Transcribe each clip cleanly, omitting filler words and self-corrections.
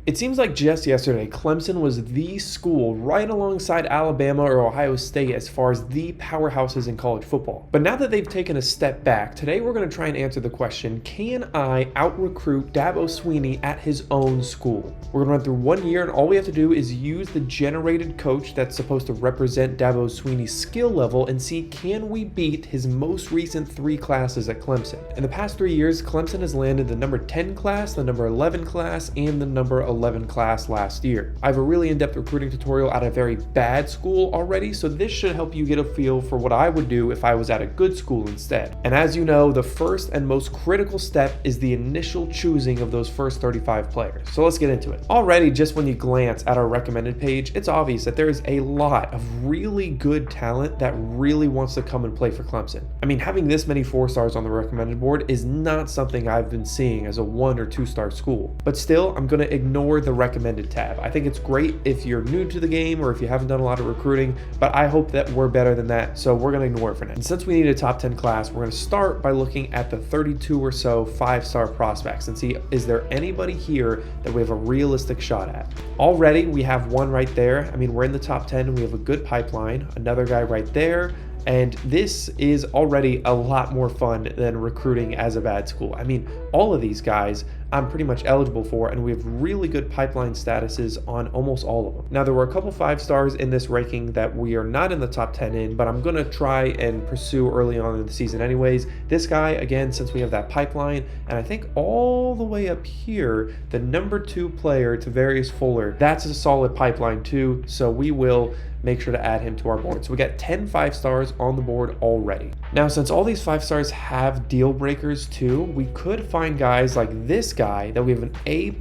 It seems like just yesterday, Clemson was the school right alongside Alabama or Ohio State as far as the powerhouses in college football. But now that they've taken a step back, today we're going to try and answer the question, can I out-recruit Dabo Swinney at his own school? We're going to run through 1 year, and all we have to do is use the generated coach that's supposed to represent Dabo Swinney's skill level and see, can we beat his most recent 3 classes at Clemson? In the past 3 years, Clemson has landed the number 10 class, the number 11 class, and the number 11 class last year. I have a really in-depth recruiting tutorial at a very bad school already, so this should help you get a feel for what I would do if I was at a good school instead. And as you know, the first and most critical step is the initial choosing of those first 35 players. So let's get into it. Already, just when you glance at our recommended page, it's obvious that there is a lot of really good talent that really wants to come and play for Clemson. I mean, having this many 4 stars on the recommended board is not something I've been seeing as a 1 or 2 star school. But still, I'm going to ignore the recommended tab. I think it's great if you're new to the game or if you haven't done a lot of recruiting, but I hope that we're better than that, so we're going to ignore it for now. And since we need a top 10 class, we're going to start by looking at the 32 or so 5-star prospects and see, is there anybody here that we have a realistic shot at? Already, we have one right there. I mean, we're in the top 10 and we have a good pipeline. Another guy right there. And this is already a lot more fun than recruiting as a bad school. I mean, all of these guys I'm pretty much eligible for, and we have really good pipeline statuses on almost all of them. Now, there were a couple 5 stars in this ranking that we are not in the top 10 in, but I'm going to try and pursue early on in the season anyways. This guy, again, since we have that pipeline, and I think all the way up here, the number 2 player to Various Fuller, that's a solid pipeline too, so we will make sure to add him to our board. So we got 10 5 stars on the board already. Now, since all these 5 stars have deal breakers too, we could find guys like this guy that we have an A+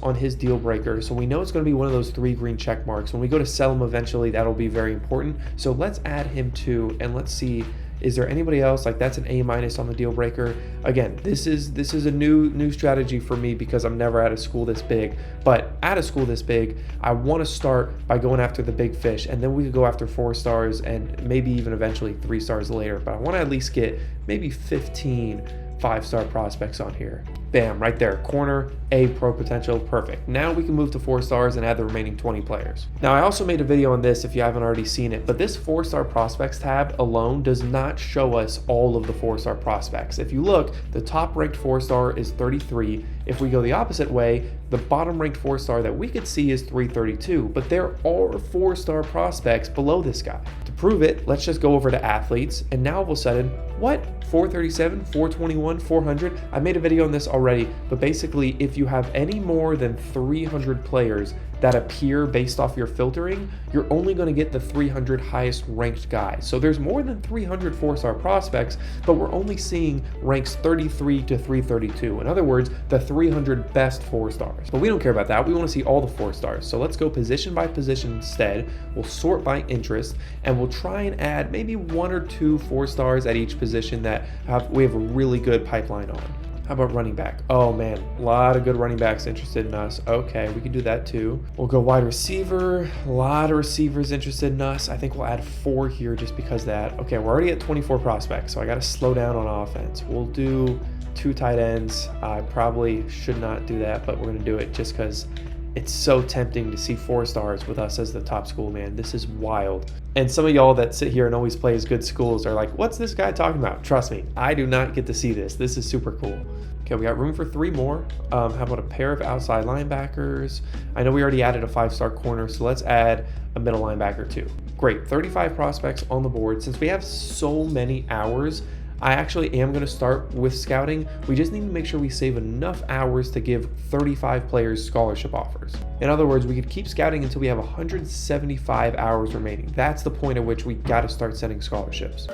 on his deal breaker. So we know it's going to be one of those 3 green check marks. When we go to sell him eventually, that'll be very important. So let's add him too, and let's see, is there anybody else? Like, that's an A- on the deal breaker. Again, this is a new strategy for me because I'm never at a school this big. But at a school this big, I want to start by going after the big fish, and then we could go after 4 stars and maybe even eventually 3 stars later. But I want to at least get maybe 15 5-star prospects on here. Bam, right there, corner, A pro potential, perfect. Now we can move to 4 stars and add the remaining 20 players. Now, I also made a video on this if you haven't already seen it, but this 4-star prospects tab alone does not show us all of the 4-star prospects. If you look, the top ranked 4-star is 33. If we go the opposite way, the bottom ranked 4-star that we could see is 332, but there are 4-star prospects below this guy. To prove it, let's just go over to athletes, and now all of a sudden, what? 437, 421, 400? I made a video on this already, but basically, if you have any more than 300 players that appear based off your filtering, you're only going to get the 300 highest ranked guys. So there's more than 300 4-star prospects, but we're only seeing ranks 33 to 332. In other words, the 300 best 4 stars. But we don't care about that. We want to see all the 4 stars. So let's go position by position instead. We'll sort by interest, and we'll try and add maybe 1 or 2 4 stars at each position that we have a really good pipeline on. How about running back? Oh man, a lot of good running backs interested in us. Okay, we can do that too. We'll go wide receiver. A lot of receivers interested in us. I think we'll add 4 here just because of that. Okay, we're already at 24 prospects, so I got to slow down on offense. We'll do 2 tight ends. I probably should not do that, but we're going to do it just because it's so tempting to see 4 stars with us as the top school, man. This is wild. And some of y'all that sit here and always play as good schools are like, what's this guy talking about? Trust me, I do not get to see this. This is super cool. Okay, we got room for 3 more. How about a pair of outside linebackers? I know we already added a 5-star corner, so let's add a middle linebacker too. Great, 35 prospects on the board. Since we have so many hours, I actually am going to start with scouting. We just need to make sure we save enough hours to give 35 players scholarship offers. In other words, we could keep scouting until we have 175 hours remaining. That's the point at which we got to start sending scholarships.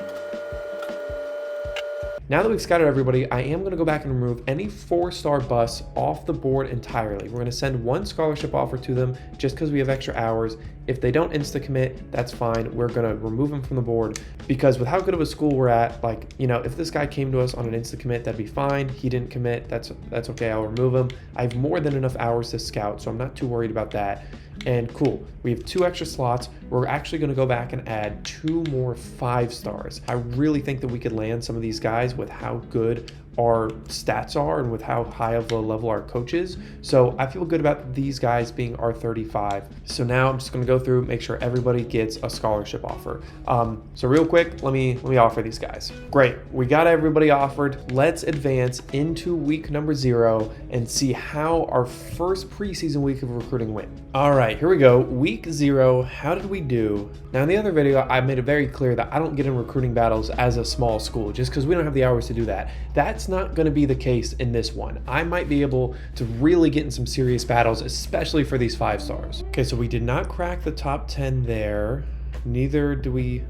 Now that we've scouted everybody, I am going to go back and remove any 4-star busts off the board entirely. We're going to send 1 scholarship offer to them just because we have extra hours. If they don't insta-commit, that's fine. We're going to remove them from the board because with how good of a school we're at, like, you know, if this guy came to us on an insta-commit, that'd be fine. He didn't commit, that's okay, I'll remove him. I have more than enough hours to scout, so I'm not too worried about that. And cool, we have 2 extra slots. We're actually going to go back and add 2 more 5 stars. I really think that we could land some of these guys with how good our stats are and with how high of a level our coach is. So I feel good about these guys being R35. So now I'm just going to go through, make sure everybody gets a scholarship offer. So real quick, let me offer these guys. Great, we got everybody offered. Let's advance into week number 0 and see how our first preseason week of recruiting went. All right, here we go. Week 0, how did we do? Now in the other video, I made it very clear that I don't get in recruiting battles as a small school just because we don't have the hours to do that. That's not going to be the case in this one. I might be able to really get in some serious battles, especially for these 5 stars. Okay, so we did not crack the top 10 there. Neither do we.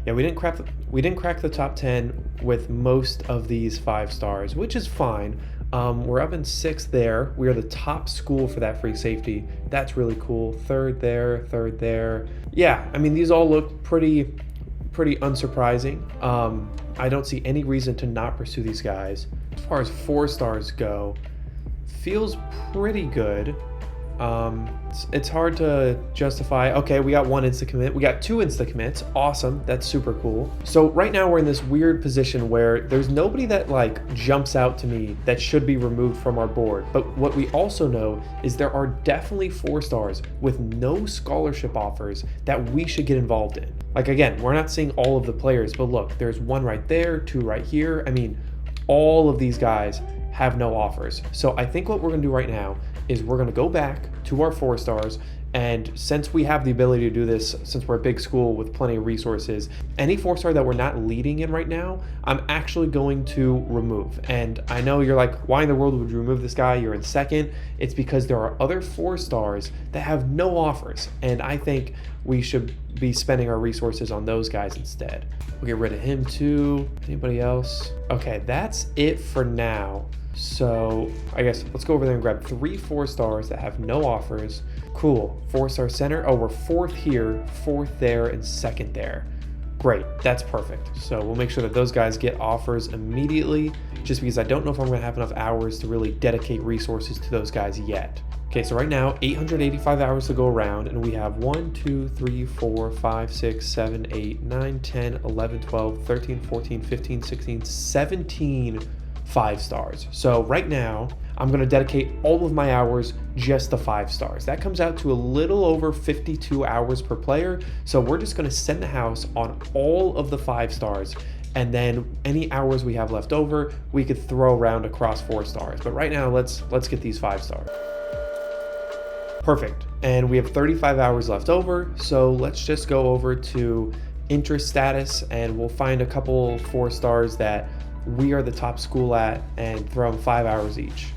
Yeah, we didn't crack the top 10 with most of these 5 stars, which is fine. We're up in 6th there. We are the top school for that free safety. That's really cool. 3rd there, 3rd there. Yeah, I mean, these all look pretty unsurprising. I don't see any reason to not pursue these guys. As far as 4 stars go, feels pretty good. It's hard to justify. Okay, we got 1 insta commit. We got 2 insta commits. Awesome. That's super cool. So right now we're in this weird position where there's nobody that like jumps out to me that should be removed from our board. But what we also know is there are definitely 4 stars with no scholarship offers that we should get involved in. Like again, we're not seeing all of the players, but look, there's 1 right there, 2 right here. I mean, all of these guys have no offers. So I think what we're gonna do right now is we're going to go back to our 4 stars, and since we have the ability to do this, since we're a big school with plenty of resources, any 4-star that we're not leading in right now, I'm actually going to remove. And I know you're like, why in the world would you remove this guy? You're in 2nd. It's because there are other 4 stars that have no offers, and I think we should be spending our resources on those guys instead. We'll get rid of him too. Anybody else? Okay, that's it for now. So I guess let's go over there and grab 3 4 stars that have no offers. Cool. 4-star center. Oh, we're 4th here, 4th there, and 2nd there. Great. That's perfect. So we'll make sure that those guys get offers immediately, just because I don't know if I'm going to have enough hours to really dedicate resources to those guys yet. Okay, so right now, 885 hours to go around, and we have 1, 2, 3, 4, 5, 6, 7, 8, 9, 10, 11, 12, 13, 14, 15, 16, 17 5 stars. So right now, I'm going to dedicate all of my hours just to 5 stars. That comes out to a little over 52 hours per player. So we're just going to send the house on all of the 5 stars. And then any hours we have left over, we could throw around across 4 stars. But right now, let's get these 5 stars. Perfect. And we have 35 hours left over. So let's just go over to interest status, and we'll find a couple 4 stars that we are the top school at and throw them 5 hours each.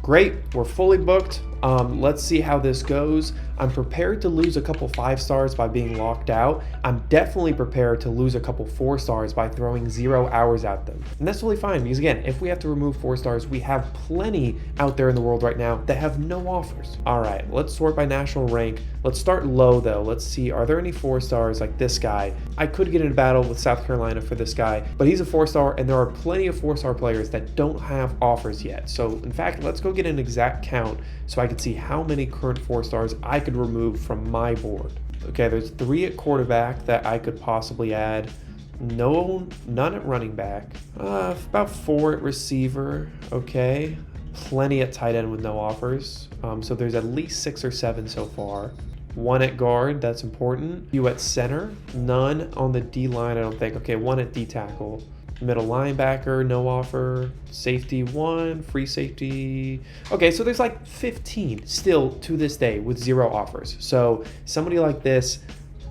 Great, we're fully booked. Let's see how this goes. I'm prepared to lose a couple 5 stars by being locked out. I'm definitely prepared to lose a couple 4 stars by throwing 0 hours at them. And that's totally fine, because again, if we have to remove 4 stars, we have plenty out there in the world right now that have no offers. All right, let's sort by national rank. Let's start low though. Let's see, are there any 4 stars like this guy? I could get in a battle with South Carolina for this guy, but he's a 4-star, and there are plenty of 4-star players that don't have offers yet. So in fact, let's go get an exact count so I can see how many current 4 stars I could remove from my board. Okay, there's 3 at quarterback that I could possibly add. None at running back. About 4 at receiver. Okay, plenty at tight end with no offers. So there's at least 6 or 7 so far. 1 at guard, that's important. You at center, none on the D line, I don't think. Okay, 1 at D tackle. Middle linebacker, no offer. Safety 1, free safety. Okay, so there's like 15 still to this day with 0 offers. So somebody like this,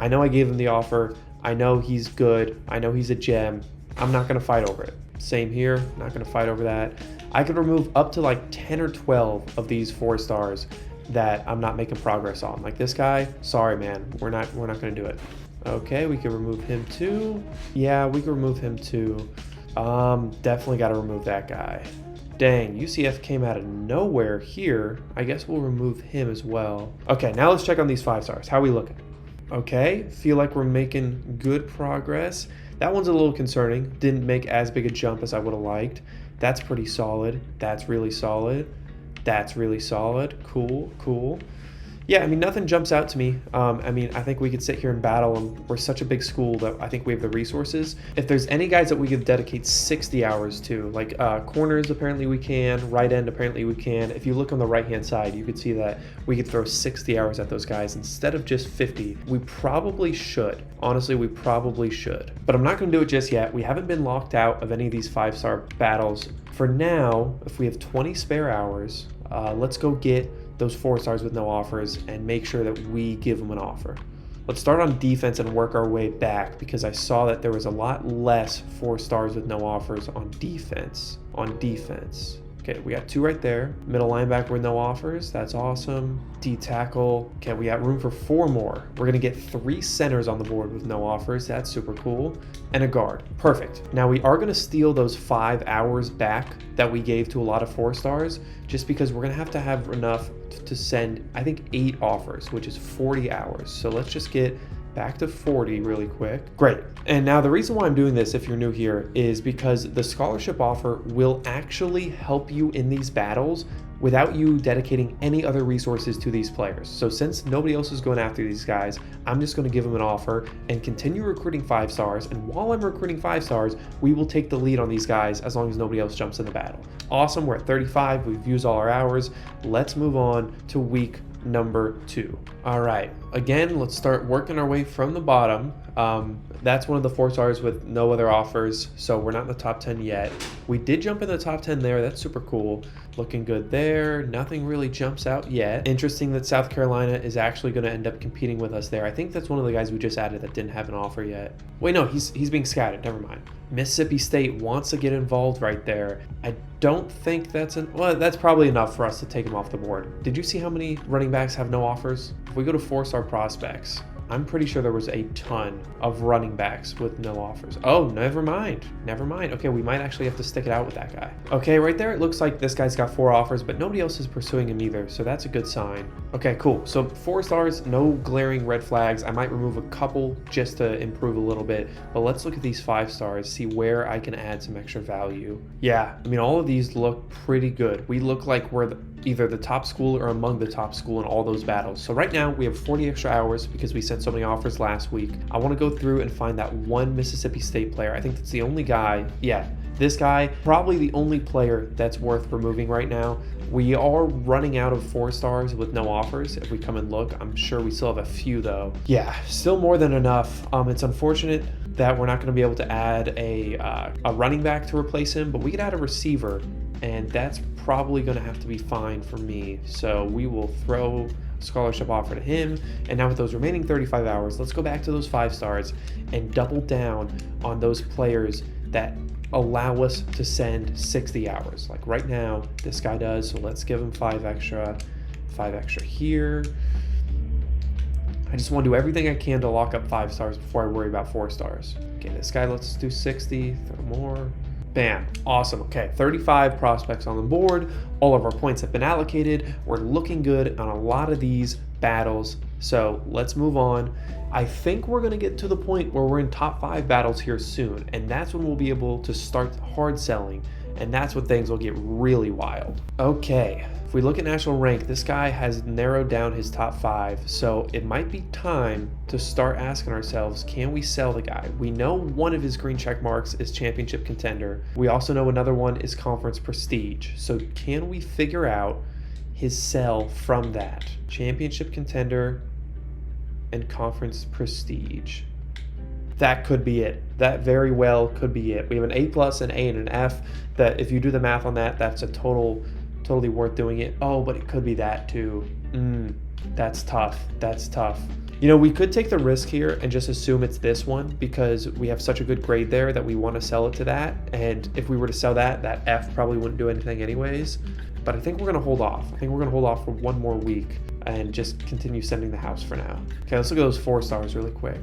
I know I gave him the offer. I know he's good. I know he's a gem. I'm not going to fight over it. Same here, not going to fight over that. I could remove up to like 10 or 12 of these 4 stars that I'm not making progress on. Like this guy, sorry man, we're not going to do it. Okay, we can remove him too. Yeah, we can remove him too. Definitely got to remove that guy. Dang, UCF came out of nowhere here. I guess we'll remove him as well. Okay, now let's check on these 5 stars. How are we looking? Okay, feel like we're making good progress. That one's a little concerning. Didn't make as big a jump as I would have liked. That's pretty solid. That's really solid. That's really solid. Cool, cool. Yeah, I mean, nothing jumps out to me. I mean, I think we could sit here and battle, and we're such a big school that I think we have the resources. If there's any guys that we could dedicate 60 hours to, like corners, apparently we can, right end, apparently we can. If you look on the right-hand side, you could see that we could throw 60 hours at those guys instead of just 50. We probably should. Honestly, we probably should. But I'm not going to do it just yet. We haven't been locked out of any of these 5-star battles. For now, if we have 20 spare hours, let's go get those 4 stars with no offers and make sure that we give them an offer. Let's start on defense and work our way back, because I saw that there was a lot less 4 stars with no offers on defense. Okay, we got 2 right there. Middle linebacker with no offers. That's awesome. D tackle. Okay, we got room for 4 more. We're going to get 3 centers on the board with no offers. That's super cool. And a guard. Perfect. Now we are going to steal those 5 hours back that we gave to a lot of 4 stars, just because we're going to have enough to send, I think, 8 offers, which is 40 hours. So let's just get back to 40 really quick. Great. And now the reason why I'm doing this, if you're new here, is because the scholarship offer will actually help you in these battles without you dedicating any other resources to these players. So since nobody else is going after these guys, I'm just going to give them an offer and continue recruiting 5 stars. And while I'm recruiting 5 stars, we will take the lead on these guys as long as nobody else jumps in the battle. Awesome. We're at 35. We've used all our hours. Let's move on to week number 2. All right, again, let's start working our way from the bottom. That's one of the 4 stars with no other offers, so we're not in the top 10 yet. We did jump in the top 10 there. That's super cool. Looking good there. Nothing really jumps out yet. Interesting that South Carolina is actually going to end up competing with us there. I think that's one of the guys we just added that didn't have an offer yet. Wait, no, he's being scouted. Never mind. Mississippi State wants to get involved right there. I don't think that's well, that's probably enough for us to take him off the board. Did you see how many running backs have no offers? If we go to 4-star prospects, I'm pretty sure there was a ton of running backs with no offers. Oh, never mind. Okay, we might actually have to stick it out with that guy. Okay, right there, it looks like this guy's got 4 offers, but nobody else is pursuing him either, so that's a good sign. Okay, cool. So 4 stars, no glaring red flags. I might remove a couple just to improve a little bit, but let's look at these 5 stars, see where I can add some extra value. Yeah, I mean, all of these look pretty good. We look like we're either the top school or among the top school in all those battles. So right now we have 40 extra hours because we sent so many offers last week. I want to go through and find that one Mississippi State player. I think that's the only guy. Yeah, this guy, probably the only player that's worth removing right now. We are running out of 4 stars with no offers. If we come and look, I'm sure we still have a few though. Yeah, still more than enough. It's unfortunate that we're not going to be able to add a running back to replace him, but we could add a receiver, and that's probably going to have to be fine for me. So we will throw a scholarship offer to him. And now with those remaining 35 hours, let's go back to those 5 stars and double down on those players that allow us to send 60 hours. Like right now, this guy does. So let's give him 5 extra here. I just want to do everything I can to lock up 5 stars before I worry about 4 stars. Okay, this guy, let's do 60, throw more. Bam, awesome. Okay, 35 prospects on the board. All of our points have been allocated. We're looking good on a lot of these battles. So let's move on. I think we're gonna get to the point where we're in top 5 battles here soon. And that's when we'll be able to start hard selling. And that's when things will get really wild. Okay, if we look at national rank, this guy has narrowed down his top 5. So it might be time to start asking ourselves, can we sell the guy? We know one of his green check marks is championship contender. We also know another one is conference prestige. So can we figure out his sell from that? Championship contender and conference prestige. That could be it. That very well could be it. We have an A+, an A, and an F. That if you do the math on that, that's a totally worth doing it. Oh, but it could be that too. That's tough. You know, we could take the risk here and just assume it's this one because we have such a good grade there that we want to sell it to that. And if we were to sell that F probably wouldn't do anything anyways. But I think we're going to hold off. I think we're going to hold off for one more week and just continue sending the house for now. Okay, let's look at those 4 stars really quick.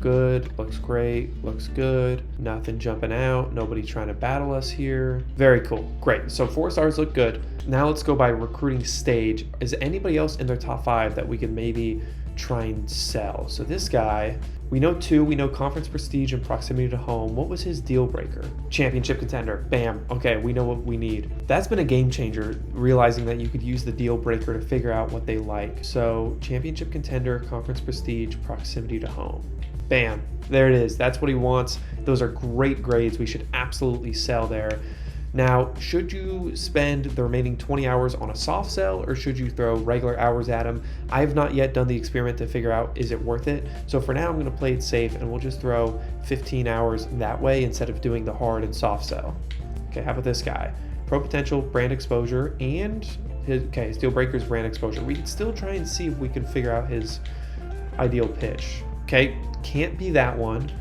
Good, looks great, looks good. Nothing jumping out, nobody trying to battle us here. Very cool, great. So 4 stars look good. Now let's go by recruiting stage. Is anybody else in their top 5 that we could maybe try and sell. So this guy, we know 2, we know conference prestige and proximity to home. What was his deal breaker? Championship contender. Bam. Okay, we know what we need. That's been a game changer, realizing that you could use the deal breaker to figure out what they like. So championship contender, conference prestige, proximity to home. Bam. There it is. That's what he wants. Those are great grades. We should absolutely sell there. Now, should you spend the remaining 20 hours on a soft sell, or should you throw regular hours at him? I have not yet done the experiment to figure out, is it worth it? So for now, I'm going to play it safe, and we'll just throw 15 hours that way instead of doing the hard and soft sell. Okay, how about this guy? Pro potential, brand exposure, and his deal breaker is brand exposure. We can still try and see if we can figure out his ideal pitch. Okay, can't be that one.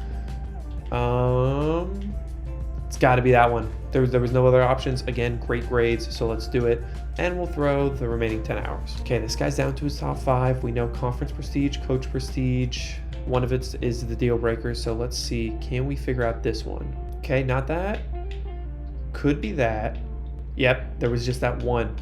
It's got to be that one. There was no other options. Again, great grades, so let's do it. And we'll throw the remaining 10 hours. Okay, this guy's down to his top 5. We know conference prestige, coach prestige. One of it is the deal breaker, so let's see. Can we figure out this one? Okay, not that. Could be that. Yep, there was just that one.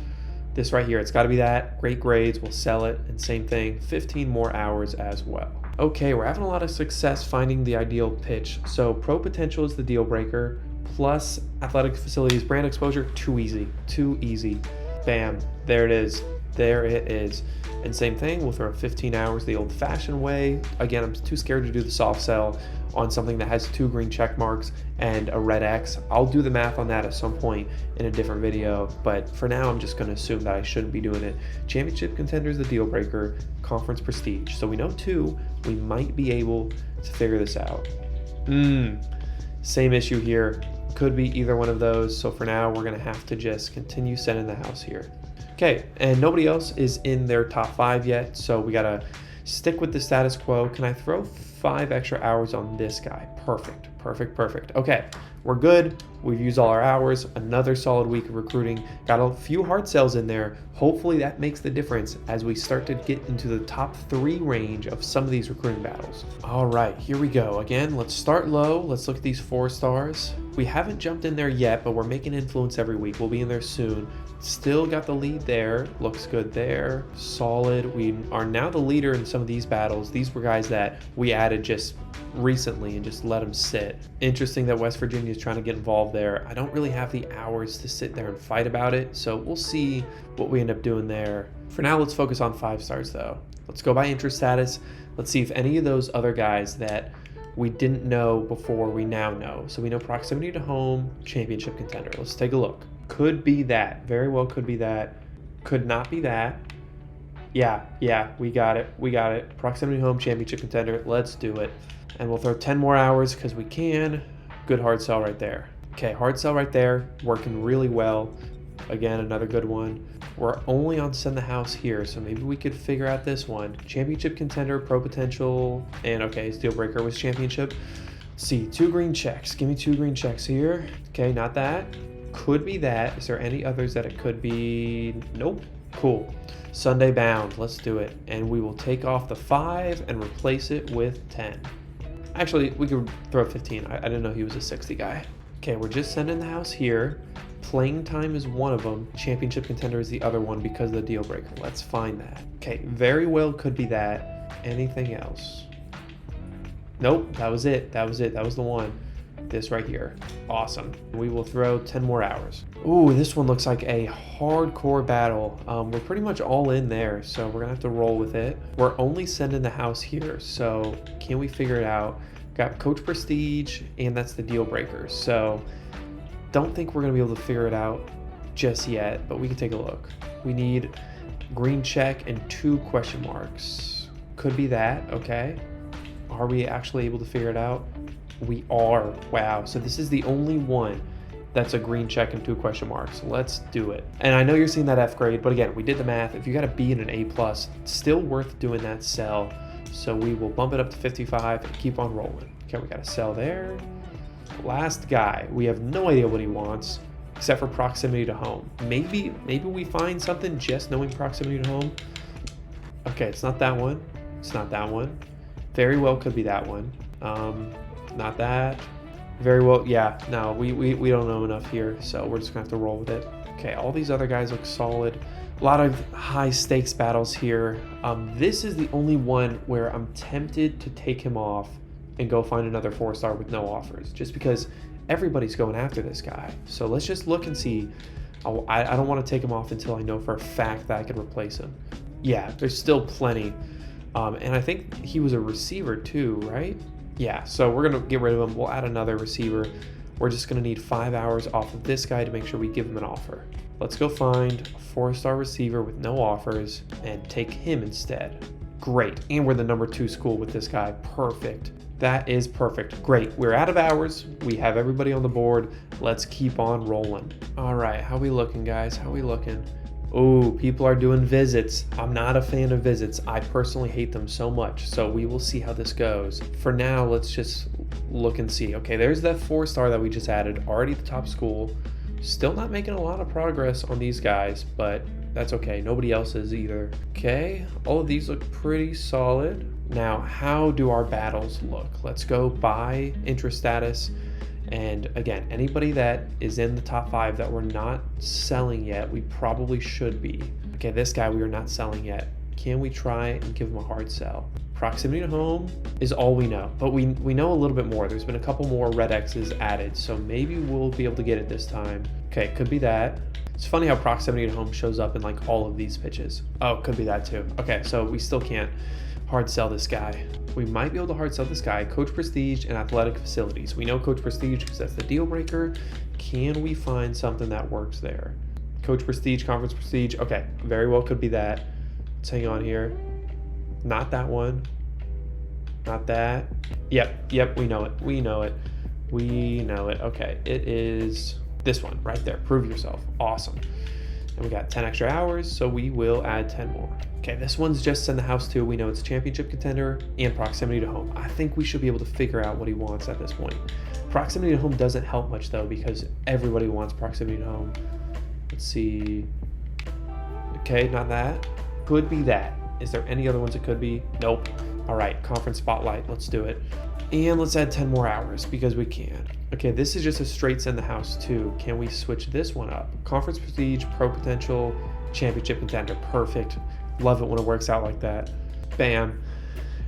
This right here, it's got to be that. Great grades, we'll sell it. And same thing, 15 more hours as well. Okay, we're having a lot of success finding the ideal pitch. So pro potential is the deal breaker, plus athletic facilities, brand exposure, too easy. Bam, there it is. There it is. And same thing, we'll throw 15 hours the old-fashioned way. Again, I'm too scared to do the soft sell on something that has 2 green check marks and a red X. I'll do the math on that at some point in a different video, but for now, I'm just going to assume that I shouldn't be doing it. Championship contender is the deal breaker, conference prestige. So we know 2, we might be able to figure this out. Same issue here. Could be either one of those. So for now, we're going to have to just continue sending the house here. Okay, and nobody else is in their top 5 yet, so we got to stick with the status quo. Can I throw 5 extra hours on this guy? Perfect. Okay, we're good. We've used all our hours. Another solid week of recruiting. Got a few hard sells in there. Hopefully that makes the difference as we start to get into the top 3 range of some of these recruiting battles. All right, here we go. Again, let's start low. Let's look at these 4 stars. We haven't jumped in there yet, but we're making influence every week. We'll be in there soon. Still got the lead there. Looks good there. Solid. We are now the leader in some of these battles. These were guys that we added just recently and just let them sit. Interesting that West Virginia is trying to get involved there. I don't really have the hours to sit there and fight about it, so we'll see what we end up doing there. For now, let's focus on 5 stars though. Let's go by interest status. Let's see if any of those other guys that we didn't know before we now know. So we know proximity to home, championship contender. Let's take a look. Could be that. Very well could be that. Could not be that. Yeah, we got it. Proximity to home, championship contender. Let's do it. And we'll throw 10 more hours because we can. Good hard sell right there. Okay, hard sell right there. Working really well. Again, another good one. We're only on send the house here, so maybe we could figure out this one. Championship contender, pro potential, and okay, his deal breaker was championship. Let's see, 2 green checks. Give me 2 green checks here. Okay, not that. Could be that. Is there any others that it could be? Nope. Cool. Sunday bound. Let's do it. And we will take off the 5 and replace it with 10. Actually, we could throw 15. I didn't know he was a 60 guy. Okay, we're just sending the house here. Playing time is one of them. Championship contender is the other one because of the deal breaker. Let's find that. Okay, very well could be that. Anything else? Nope, that was it. That was the one. This right here. Awesome. We will throw 10 more hours. Ooh, this one looks like a hardcore battle. We're pretty much all in there, so we're gonna have to roll with it. We're only sending the house here, so can we figure it out? Got coach prestige, and that's the deal breaker. So don't think we're gonna be able to figure it out just yet, but we can take a look. We need green check and 2 question marks. Could be that, okay. Are we actually able to figure it out? We are. Wow. So this is the only one that's a green check and 2 question marks. Let's do it. And I know you're seeing that F grade, but again, we did the math. If you got a B and an A+, still worth doing that sell. So we will bump it up to 55 and keep on rolling. Okay, we got a sell there. Last guy. We have no idea what he wants except for proximity to home. Maybe we find something just knowing proximity to home. Okay, it's not that one. It's not that one. Very well could be that one. Not that. Very well, yeah, no, we don't know enough here, so we're just gonna have to roll with it. Okay, all these other guys look solid. A lot of high stakes battles here. This is the only one where I'm tempted to take him off and go find another 4-star with no offers, just because everybody's going after this guy. So let's just look and see. I don't want to take him off until I know for a fact that I can replace him. Yeah, there's still plenty. And I think he was a receiver too, right? Yeah, so we're going to get rid of him. We'll add another receiver. We're just going to need 5 hours off of this guy to make sure we give him an offer. Let's go find a 4-star receiver with no offers and take him instead. Great. And we're the number 2 school with this guy. Perfect. That is perfect. Great. We're out of hours. We have everybody on the board. Let's keep on rolling. All right. How we looking, guys? How we looking? Oh, people are doing visits. I'm not a fan of visits. I personally hate them so much. So we will see how this goes. For now, let's just look and see. Okay, there's that 4-star that we just added. Already the top school. Still not making a lot of progress on these guys, but that's okay. Nobody else is either. Okay, all of these look pretty solid. Now, how do our battles look? Let's go by interest status. And again, anybody that is in the top 5 that we're not selling yet, we probably should be. Okay, this guy we are not selling yet. Can we try and give him a hard sell? Proximity to home is all we know, but we know a little bit more. There's been a couple more red X's added, so maybe we'll be able to get it this time. Okay, could be that. It's funny how proximity to home shows up in like all of these pitches. Oh, could be that too. Okay, so we still can't hard sell this guy. We might be able to hard sell this guy. Coach prestige and athletic facilities. We know coach prestige because that's the deal breaker. Can we find something that works there? Coach prestige, conference prestige. Okay, very well could be that. Let's hang on here. Not that one. Not that. Yep, we know it. We know it. Okay, it is this one right there. Prove yourself. Awesome. And we got 10 extra hours, so we will add 10 more. Okay, this one's just in the house too. We know it's championship contender and proximity to home. I think we should be able to figure out what he wants at this point. Proximity to home doesn't help much though, because everybody wants proximity to home. Let's see. Okay, not that. Could be that. Is there any other ones it could be? Nope. All right, conference spotlight. Let's do it. And let's add 10 more hours because we can. Okay, this is just a straight send the house too. Can we switch this one up? Conference prestige, pro potential, championship contender. Perfect. Love it when it works out like that. Bam.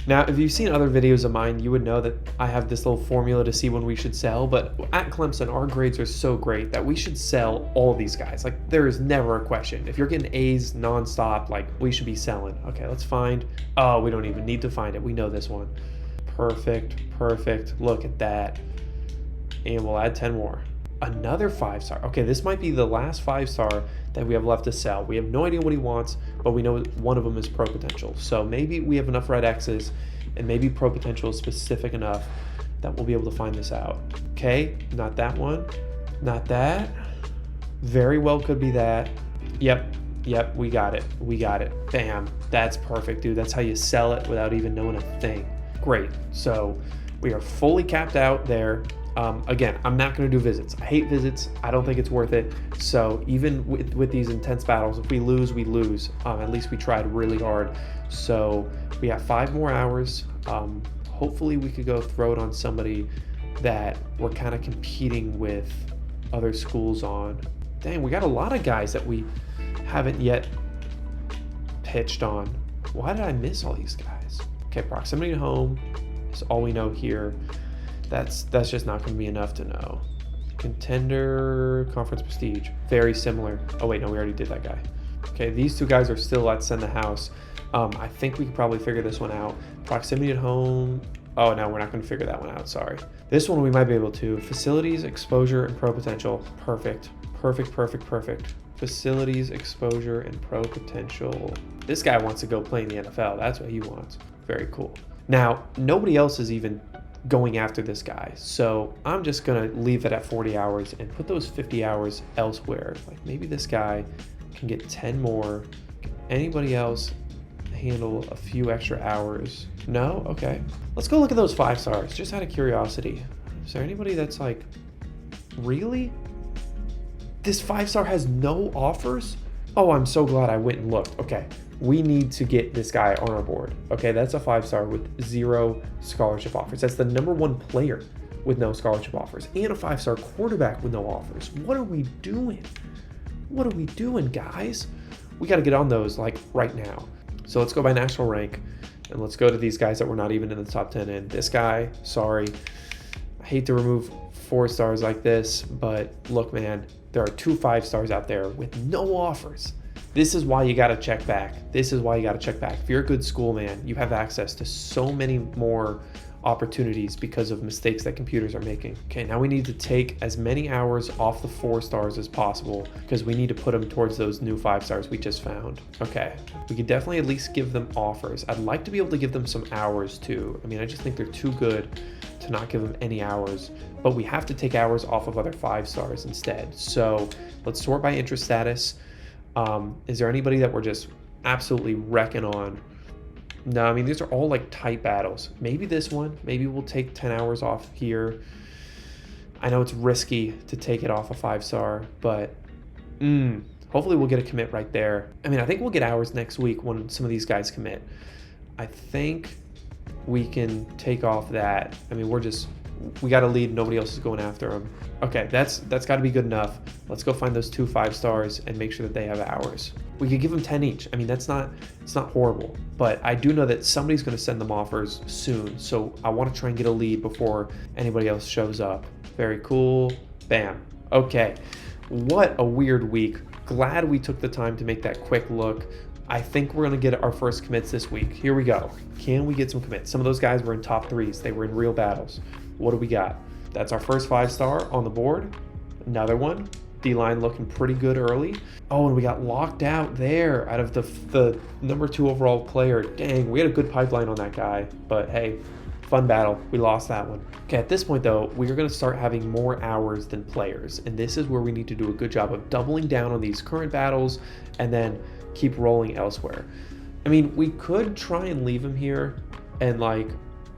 Now, if you've seen other videos of mine, you would know that I have this little formula to see when we should sell, but at Clemson, our grades are so great that we should sell all these guys. Like, there is never a question. If you're getting A's nonstop, like, we should be selling. Okay, let's find, oh, we don't even need to find it. We know this one. Perfect. Look at that. And we'll add 10 more. Another 5-star. Okay, this might be the last 5-star that we have left to sell. We have no idea what he wants, but we know one of them is pro potential. So maybe we have enough red X's, and maybe pro potential is specific enough that we'll be able to find this out. Okay, not that one. Not that. Very well could be that. Yep, we got it. Bam. That's perfect, dude. That's how you sell it without even knowing a thing. Great. So we are fully capped out there. Again, I'm not going to do visits. I hate visits. I don't think it's worth it. So even with these intense battles, if we lose, we lose. At least we tried really hard. So we got 5 more hours. Hopefully we could go throw it on somebody that we're kind of competing with other schools on. Dang, we got a lot of guys that we haven't yet pitched on. Why did I miss all these guys? Okay, proximity to home is all we know here. That's just not going to be enough to know. Contender, conference prestige, very similar. Oh wait, no, we already did that guy. Okay, these 2 guys are still at send the house. I think we could probably figure this one out. Proximity at home. Oh no, we're not going to figure that one out. Sorry. This one we might be able to. Facilities, exposure, and pro potential. Perfect. Facilities, exposure, and pro potential. This guy wants to go play in the NFL. That's what he wants. Very cool. Now, nobody else is even going after this guy, so I'm just gonna leave it at 40 hours and put those 50 hours elsewhere. Like maybe this guy can get 10 more. Anybody else handle a few extra hours? No? Okay, let's go look at those 5-stars just out of curiosity. Is there anybody that's like, really? This 5-star has no offers? Oh, I'm so glad I went and looked. Okay, we need to get this guy on our board. Okay, that's a 5-star with 0 scholarship offers. That's the number 1 player with no scholarship offers and a 5-star quarterback with no offers. What are we doing? Guys? We got to get on those like right now. So let's go by national rank, and let's go to these guys that we're not even in the top 10 in. This guy, sorry. I hate to remove 4 stars like this, but look, man, there are 2 5 stars out there with no offers. This is why you got to check back. This is why you got to check back. If you're a good school, man, you have access to so many more opportunities because of mistakes that computers are making. Okay, now we need to take as many hours off the 4 stars as possible because we need to put them towards those new 5 stars we just found. Okay, we could definitely at least give them offers. I'd like to be able to give them some hours too. I mean, I just think they're too good to not give them any hours, but we have to take hours off of other 5 stars instead. So let's sort by interest status. Is there anybody that we're just absolutely wrecking on? No, I mean, these are all like tight battles. Maybe this one, maybe we'll take 10 hours off here. I know it's risky to take it off a 5 star, but hopefully we'll get a commit right there. I mean, I think we'll get hours next week when some of these guys commit. I think we can take off that. I mean, we got a lead. Nobody else is going after them. Okay, that's got to be good enough. Let's go find those 2 5 stars and make sure that they have hours. We could give them 10 each. I mean, it's not horrible, but I do know that somebody's going to send them offers soon. So I want to try and get a lead before anybody else shows up. Very cool. Bam. Okay. What a weird week. Glad we took the time to make that quick look. I think we're going to get our first commits this week. Here we go. Can we get some commits? Some of those guys were in top 3s. They were in real battles. What do we got? That's our first 5 star on the board. Another one. D-line looking pretty good early. Oh, and we got locked out there out of the number 2 overall player. Dang, we had a good pipeline on that guy. But hey, fun battle. We lost that one. Okay, at this point though, we're going to start having more hours than players. And this is where we need to do a good job of doubling down on these current battles and then keep rolling elsewhere. I mean, we could try and leave him here and like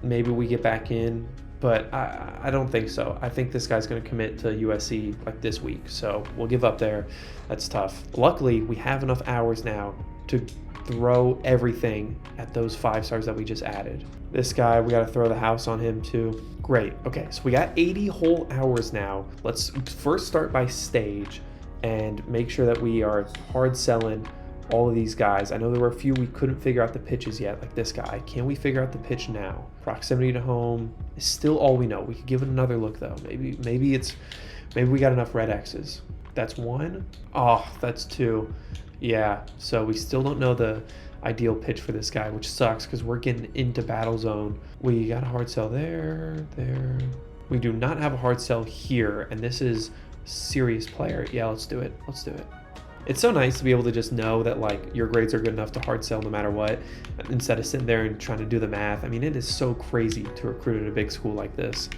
maybe we get back in, but I don't think so. I think this guy's going to commit to USC like this week, so we'll give up there. That's tough. Luckily, we have enough hours now to throw everything at those 5 stars that we just added. This guy, we got to throw the house on him too. Great. Okay, so we got 80 whole hours now. Let's first start by stage and make sure that we are hard selling all of these guys. I know there were a few we couldn't figure out the pitches yet, like this guy. Can we figure out the pitch now? Proximity to home is still all we know. We could give it another look though. Maybe we got enough red X's. That's 1. Oh, that's 2. Yeah, so we still don't know the ideal pitch for this guy, which sucks because we're getting into battle zone. We got a hard sell there. We do not have a hard sell here, and this is serious player. Yeah, let's do it. It's so nice to be able to just know that like your grades are good enough to hard sell no matter what, instead of sitting there and trying to do the math. I mean, it is so crazy to recruit at a big school like this.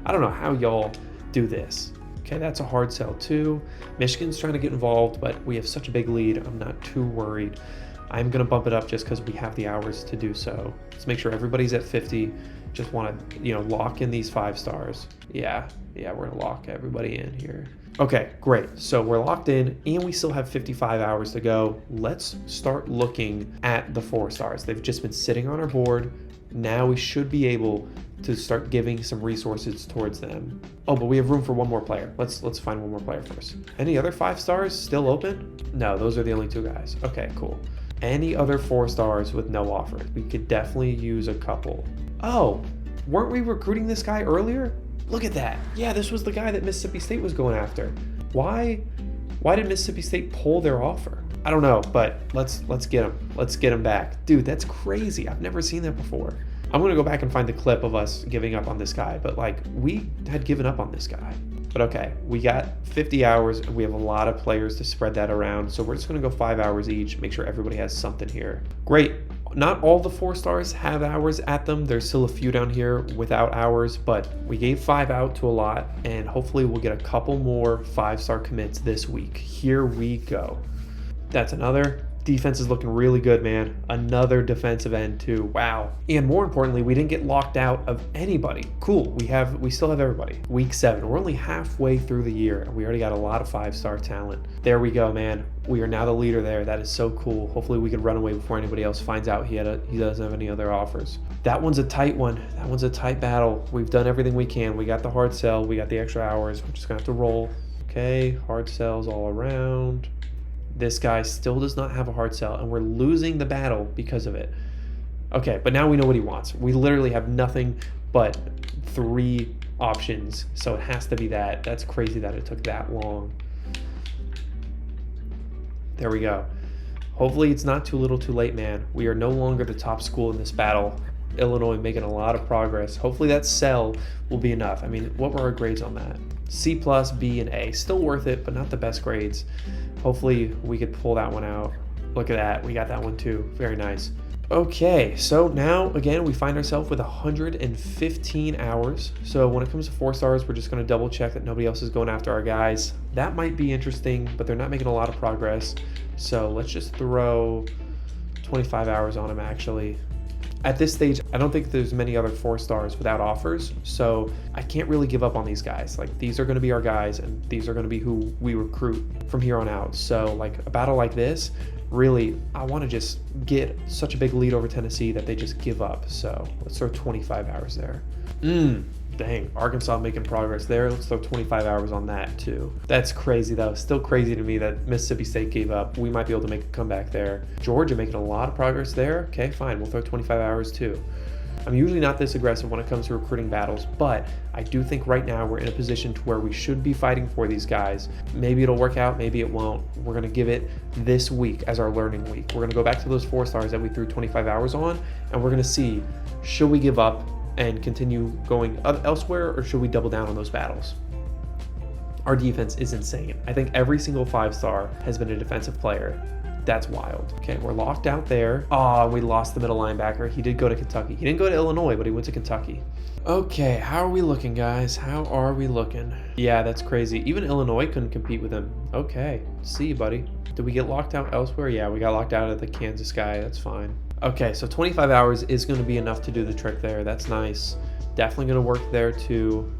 I don't know how y'all do this. Okay, that's a hard sell too. Michigan's trying to get involved, but we have such a big lead. I'm not too worried. I'm gonna bump it up just because we have the hours to do so. Let's make sure everybody's at 50. Just want to, lock in these 5 stars. Yeah, we're gonna lock everybody in here. Okay, great. So we're locked in and we still have 55 hours to go. Let's start looking at the 4 stars. They've just been sitting on our board. Now we should be able to start giving some resources towards them. Oh, but we have room for one more player. Let's find one more player first. Any other 5 stars still open? No, those are the only 2 guys. Okay, cool. Any other 4 stars with no offer? We could definitely use a couple. Oh, weren't we recruiting this guy earlier? Look at that. Yeah, this was the guy that Mississippi State was going after. Why did Mississippi State pull their offer? I don't know, but let's get him. Let's get him back. Dude, that's crazy. I've never seen that before. I'm going to go back and find the clip of us giving up on this guy, but like we had given up on this guy. But okay, we got 50 hours and we have a lot of players to spread that around. So we're just going to go 5 hours each, make sure everybody has something here. Great. Not all the 4 stars have hours at them. There's still a few down here without hours, but we gave 5 out to a lot, and hopefully we'll get a couple more 5-star commits this week. Here we go. That's another. Defense is looking really good, man. Another defensive end too. Wow. And more importantly, we didn't get locked out of anybody. Cool. We still have everybody. Week 7. We're only halfway through the year and we already got a lot of 5-star talent. There we go, man. We are now the leader there. That is so cool. Hopefully we can run away before anybody else finds out he doesn't have any other offers. That one's a tight one. That one's a tight battle. We've done everything we can. We got the hard sell. We got the extra hours. We're just gonna have to roll. Okay, hard sells all around. This guy still does not have a hard sell, and we're losing the battle because of it. Okay, but now we know what he wants. We literally have nothing but 3 options, so it has to be that. That's crazy that it took that long. There we go. Hopefully it's not too little too late, man. We are no longer the top school in this battle. Illinois making a lot of progress. Hopefully that sell will be enough. I mean, what were our grades on that? C+, B, and A. Still worth it, but not the best grades. Hopefully we could pull that one out. Look at that. We got that one too. Very nice. Okay, so now again we find ourselves with 115 hours. So when it comes to 4 stars, we're just going to double check that nobody else is going after our guys. That might be interesting, but they're not making a lot of progress. So let's just throw 25 hours on them actually. At this stage, I don't think there's many other 4 stars without offers, so I can't really give up on these guys. Like, these are going to be our guys, and these are going to be who we recruit from here on out. So like a battle like this, really, I want to just get such a big lead over Tennessee that they just give up. So let's throw 25 hours there. Dang, Arkansas making progress there. Let's throw 25 hours on that too. That's crazy though. Still crazy to me that Mississippi State gave up. We might be able to make a comeback there. Georgia making a lot of progress there. Okay, fine. We'll throw 25 hours too. I'm usually not this aggressive when it comes to recruiting battles, but I do think right now we're in a position to where we should be fighting for these guys. Maybe it'll work out, maybe it won't. We're going to give it this week as our learning week. We're going to go back to those 4 stars that we threw 25 hours on, and we're going to see, should we give up and continue going elsewhere, or should we double down on those battles? Our defense is insane. I think every single 5-star has been a defensive player. That's wild. Okay, we're locked out there. Oh, we lost the middle linebacker. He did go to Kentucky. He didn't go to Illinois, but he went to Kentucky. Okay, how are we looking, guys? How are we looking? Yeah, that's crazy. Even Illinois couldn't compete with him. Okay, see you, buddy. Did we get locked out elsewhere? Yeah, we got locked out of the Kansas guy. That's fine. Okay, so 25 hours is going to be enough to do the trick there. That's nice. Definitely going to work there too.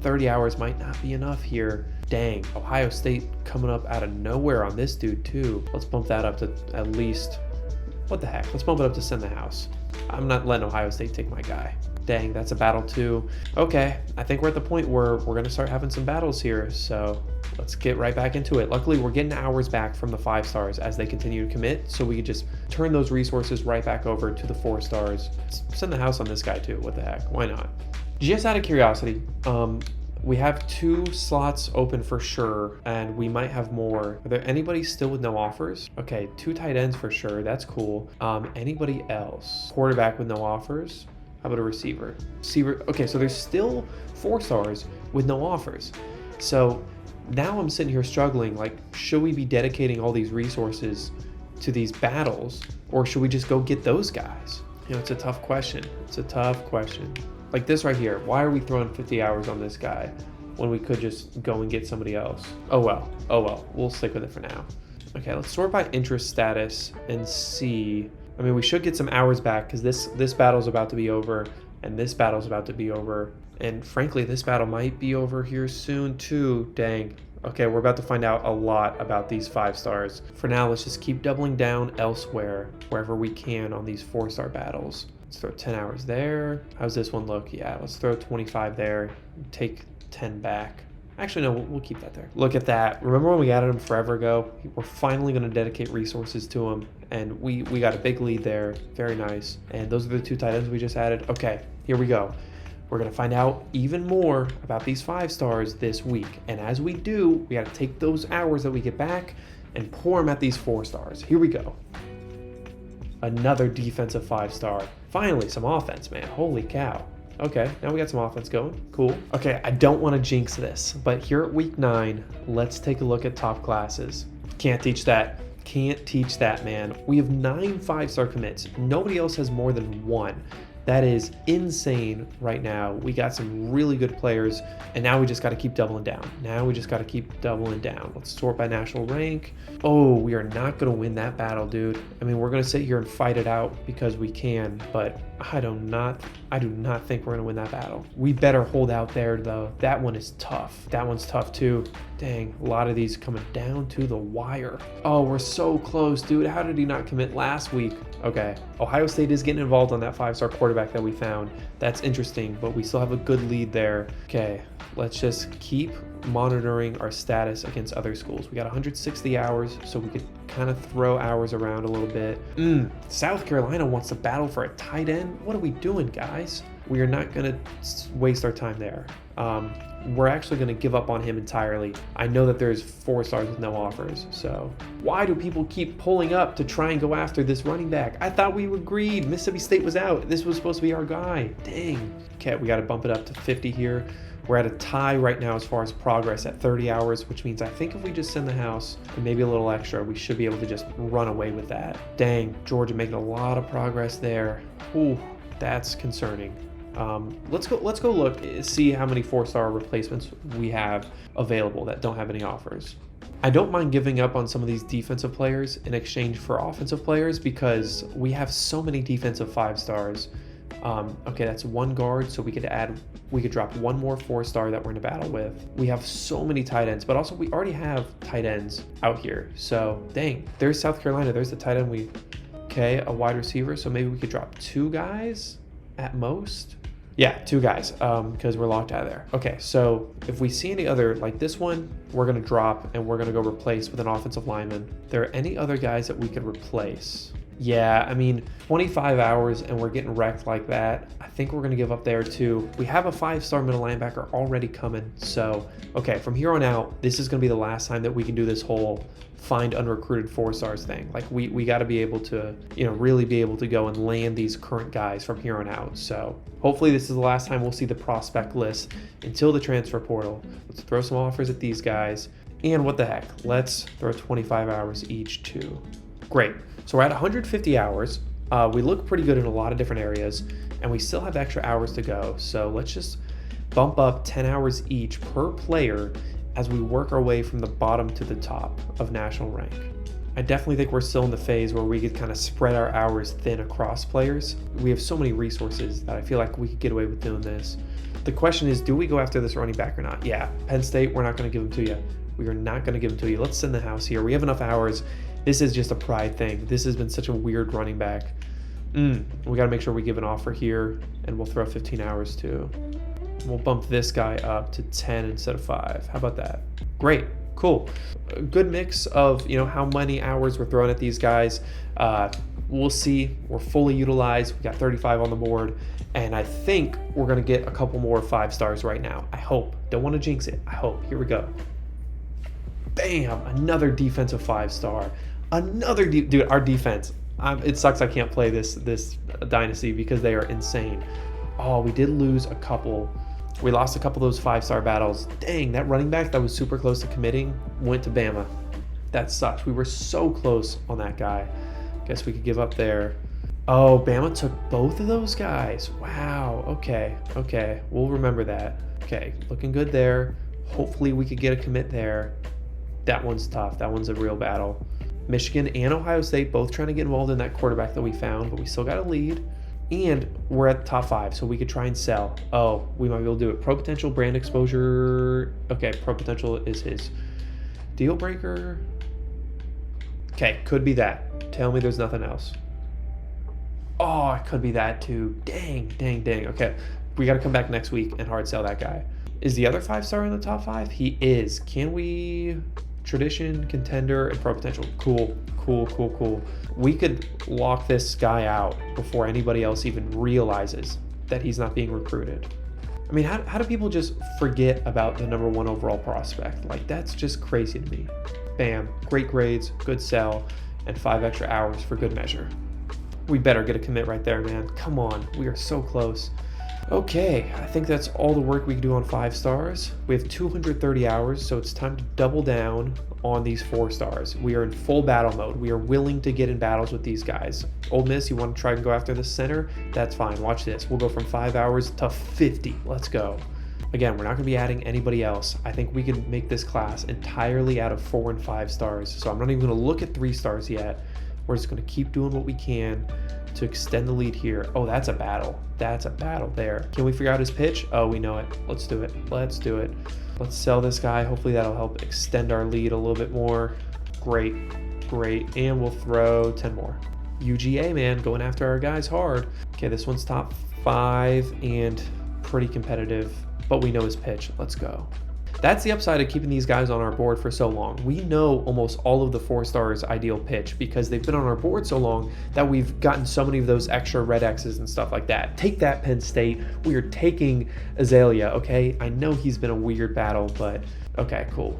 30 hours might not be enough here. Dang, Ohio State coming up out of nowhere on this dude too. Let's bump that up to at least, what the heck? Let's bump it up to send the house. I'm not letting Ohio State take my guy. Dang, that's a battle too. Okay, I think we're at the point where we're going to start having some battles here. So let's get right back into it. Luckily, we're getting hours back from the 5 stars as they continue to commit. So we could just turn those resources right back over to the 4 stars. Let's send the house on this guy too. What the heck? Why not? Just out of curiosity, we have 2 slots open for sure, and we might have more. Are there anybody still with no offers? Okay, 2 tight ends for sure. That's cool. Anybody else? Quarterback with no offers? How about a receiver? Okay, so there's still 4 stars with no offers. So now I'm sitting here struggling, like, should we be dedicating all these resources to these battles, or should we just go get those guys? You know, it's a tough question. It's a tough question. Like this right here, why are we throwing 50 hours on this guy when we could just go and get somebody else? Oh well, we'll stick with it for now. Okay, let's sort by interest status and see. I mean, we should get some hours back because this battle's about to be over, and this battle's about to be over, and frankly, this battle might be over here soon too. Dang. Okay, we're about to find out a lot about these 5 stars. For now, let's just keep doubling down elsewhere, wherever we can on these 4-star battles. Let's throw 10 hours there. How's this one look? Yeah, let's throw 25 there. Take 10 back. Actually, no, we'll keep that there. Look at that. Remember when we added him forever ago? We're finally going to dedicate resources to him, and we got a big lead there. Very nice. And those are the 2 tight ends we just added. Okay, here we go. We're going to find out even more about these 5 stars this week. And as we do, we got to take those hours that we get back and pour them at these 4 stars. Here we go. Another defensive 5-star. Finally, some offense, man. Holy cow. Okay, now we got some offense going. Cool. Okay, I don't want to jinx this, but here at week 9, let's take a look at top classes. Can't teach that. Can't teach that, man. We have 9 5-star commits. Nobody else has more than 1. That is insane right now. We got some really good players, and now we just got to keep doubling down. Let's sort by national rank. Oh, we are not going to win that battle, dude. I mean, we're going to sit here and fight it out because we can, but I do not think we're going to win that battle. We better hold out there, though. That one is tough. That one's tough, too. Dang, a lot of these coming down to the wire. Oh, we're so close, dude. How did he not commit last week? Okay, Ohio State is getting involved on that 5-star quarterback that we found. That's interesting, but we still have a good lead there. Okay, let's just keep monitoring our status against other schools. We got 160 hours, so we could kind of throw hours around a little bit. South Carolina wants to battle for a tight end. What are we doing, guys? We are not going to waste our time there. We're actually going to give up on him entirely. I know that there's 4 stars with no offers, so why do people keep pulling up to try and go after this running back? I thought we agreed Mississippi State was out. This was supposed to be our guy. Dang. Okay, we got to bump it up to 50 here. We're at a tie right now as far as progress at 30 hours, which means I think if we just send the house and maybe a little extra, we should be able to just run away with that. Dang, Georgia making a lot of progress there. Ooh, that's concerning. Let's go look, see how many 4-star replacements we have available that don't have any offers. I don't mind giving up on some of these defensive players in exchange for offensive players because we have so many defensive 5-stars. Okay, that's 1 guard, so we could drop 1 more 4-star that we're in a battle with. We have so many tight ends, but also we already have tight ends out here. So dang, there's South Carolina, there's the tight end okay, a wide receiver, so maybe we could drop 2 guys at most. Yeah, 2 guys, because we're locked out of there. Okay, so if we see any other, like this one, we're going to drop and we're going to go replace with an offensive lineman. There are any other guys that we could replace? Yeah, I mean, 25 hours and we're getting wrecked like that. I think we're going to give up there too. We have a 5-star middle linebacker already coming. So, okay, from here on out, this is going to be the last time that we can do this whole find unrecruited 4-stars thing. Like we got to be able to, really be able to go and land these current guys from here on out. So hopefully this is the last time we'll see the prospect list until the transfer portal. Let's throw some offers at these guys. And what the heck, let's throw 25 hours each too. Great. So we're at 150 hours. We look pretty good in a lot of different areas, and we still have extra hours to go. So let's just bump up 10 hours each per player as we work our way from the bottom to the top of national rank. I definitely think we're still in the phase where we could kind of spread our hours thin across players. We have so many resources that I feel like we could get away with doing this. The question is, do we go after this running back or not? Yeah, Penn State, we're not going to give him to you. We are not going to give him to you. Let's send the house here. We have enough hours. This is just a pride thing. This has been such a weird running back. We got to make sure we give an offer here, and we'll throw 15 hours too. We'll bump this guy up to 10 instead of 5. How about that? Great. Cool. A good mix of, how many hours we're throwing at these guys. We'll see. We're fully utilized. We got 35 on the board, and I think we're going to get a couple more 5-stars right now. I hope. Don't want to jinx it. I hope. Here we go. Bam! Another defensive 5-star. Dude, our defense. It sucks I can't play this Dynasty because they are insane. Oh, we did lose a couple. We lost a couple of those 5-star battles. Dang, that running back that was super close to committing went to Bama. That sucks. We were so close on that guy. Guess we could give up there. Oh, Bama took both of those guys. Wow. Okay. We'll remember that. Okay, looking good there. Hopefully we could get a commit there. That one's tough. That one's a real battle. Michigan and Ohio State both trying to get involved in that quarterback that we found, but we still got a lead. And we're at the top 5, so we could try and sell. Oh, we might be able to do it. Pro potential, brand exposure. Okay, pro potential is his. Deal breaker. Okay, could be that. Tell me there's nothing else. Oh, it could be that too. Dang. Okay, we got to come back next week and hard sell that guy. Is the other 5-star in the top 5? He is. Can we... Tradition, contender, and pro potential. Cool. We could lock this guy out before anybody else even realizes that he's not being recruited. I mean, how do people just forget about the number 1 overall prospect? Like, that's just crazy to me. Bam, great grades, good sell, and 5 extra hours for good measure. We better get a commit right there, man. Come on, we are so close. Okay, I think that's all the work we can do on 5-stars. We have 230 hours, so it's time to double down on these 4-stars. We are in full battle mode. We are willing to get in battles with these guys. Ole Miss, you want to try and go after the center? That's fine. Watch this. We'll go from 5 hours to 50. Let's go. Again, we're not going to be adding anybody else. I think we can make this class entirely out of 4 and 5 stars. So I'm not even going to look at 3 stars yet. We're just going to keep doing what we can to extend the lead here. Oh, that's a battle. That's a battle there. Can we figure out his pitch? Oh, we know it. Let's do it. Let's do it. Let's sell this guy. Hopefully that'll help extend our lead a little bit more. Great. Great. And we'll throw 10 more. UGA, man, going after our guys hard. Okay, this one's top 5 and pretty competitive, but we know his pitch. Let's go. That's the upside of keeping these guys on our board for so long. We know almost all of the 4-stars ideal pitch because they've been on our board so long that we've gotten so many of those extra red X's and stuff like that. Take that, Penn State. We are taking Azalea, okay? I know he's been a weird battle, but okay, cool.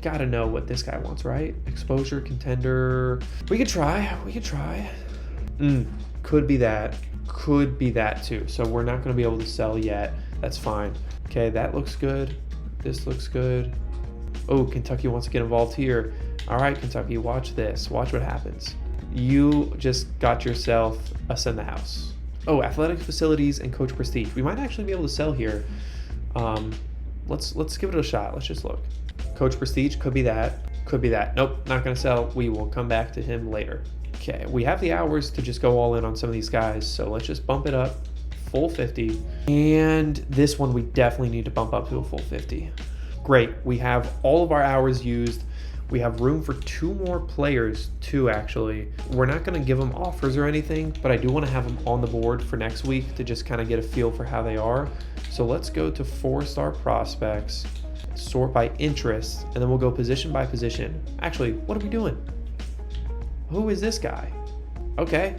Gotta know what this guy wants, right? Exposure, contender. We could try. We could try. Could be that. Could be that too. So we're not going to be able to sell yet. That's fine. Okay, that looks good. This looks good. Oh, Kentucky wants to get involved here. All right, Kentucky, watch this. Watch what happens. You just got yourself a send the house. Oh, athletic facilities and coach prestige. We might actually be able to sell here. Let's give it a shot. Let's just look. Coach prestige could be that. Could be that. Nope, not going to sell. We will come back to him later. Okay, we have the hours to just go all in on some of these guys, so let's just bump it up. Full 50. And this one we definitely need to bump up to a full 50. Great. We have all of our hours used. We have room for 2 more players too, actually. We're not going to give them offers or anything, but I do want to have them on the board for next week to just kind of get a feel for how they are. So let's go to 4-star prospects, sort by interest, and then we'll go position by position. Actually, what are we doing? Who is this guy? Okay.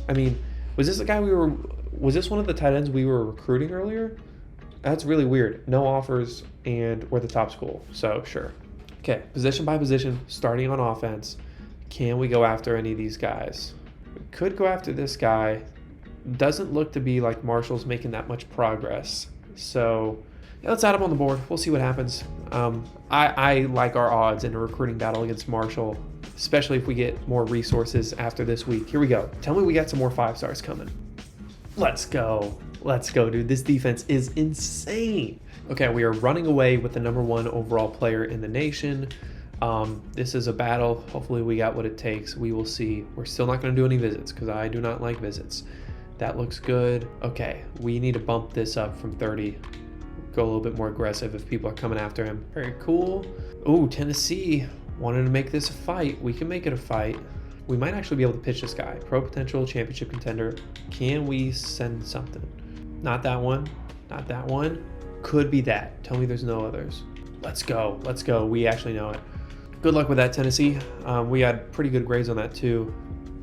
I mean, was this the guy was this one of the tight ends we were recruiting earlier? That's really weird. No offers, and we're the top school, so sure. Okay, position by position, starting on offense. Can we go after any of these guys? We could go after this guy. Doesn't look to be like Marshall's making that much progress. So yeah, let's add him on the board. We'll see what happens. I like our odds in a recruiting battle against Marshall, especially if we get more resources after this week. Here we go. Tell me we got some more 5-stars coming. Let's go. Let's go, dude. This defense is insane. Okay, we are running away with the #1 overall player in the nation. This is a battle. Hopefully we got what it takes. We will see. We're still not going to do any visits because I do not like visits. That looks good. Okay, we need to bump this up from 30. Go a little bit more aggressive if people are coming after him. Very cool. Ooh, Tennessee wanted to make this a fight. We can make it a fight. We might actually be able to pitch this guy. Pro potential championship contender. Can we send something? Not that one. Not that one. Could be that. Tell me there's no others. Let's go. Let's go. We actually know it. Good luck with that, Tennessee. We had pretty good grades on that too.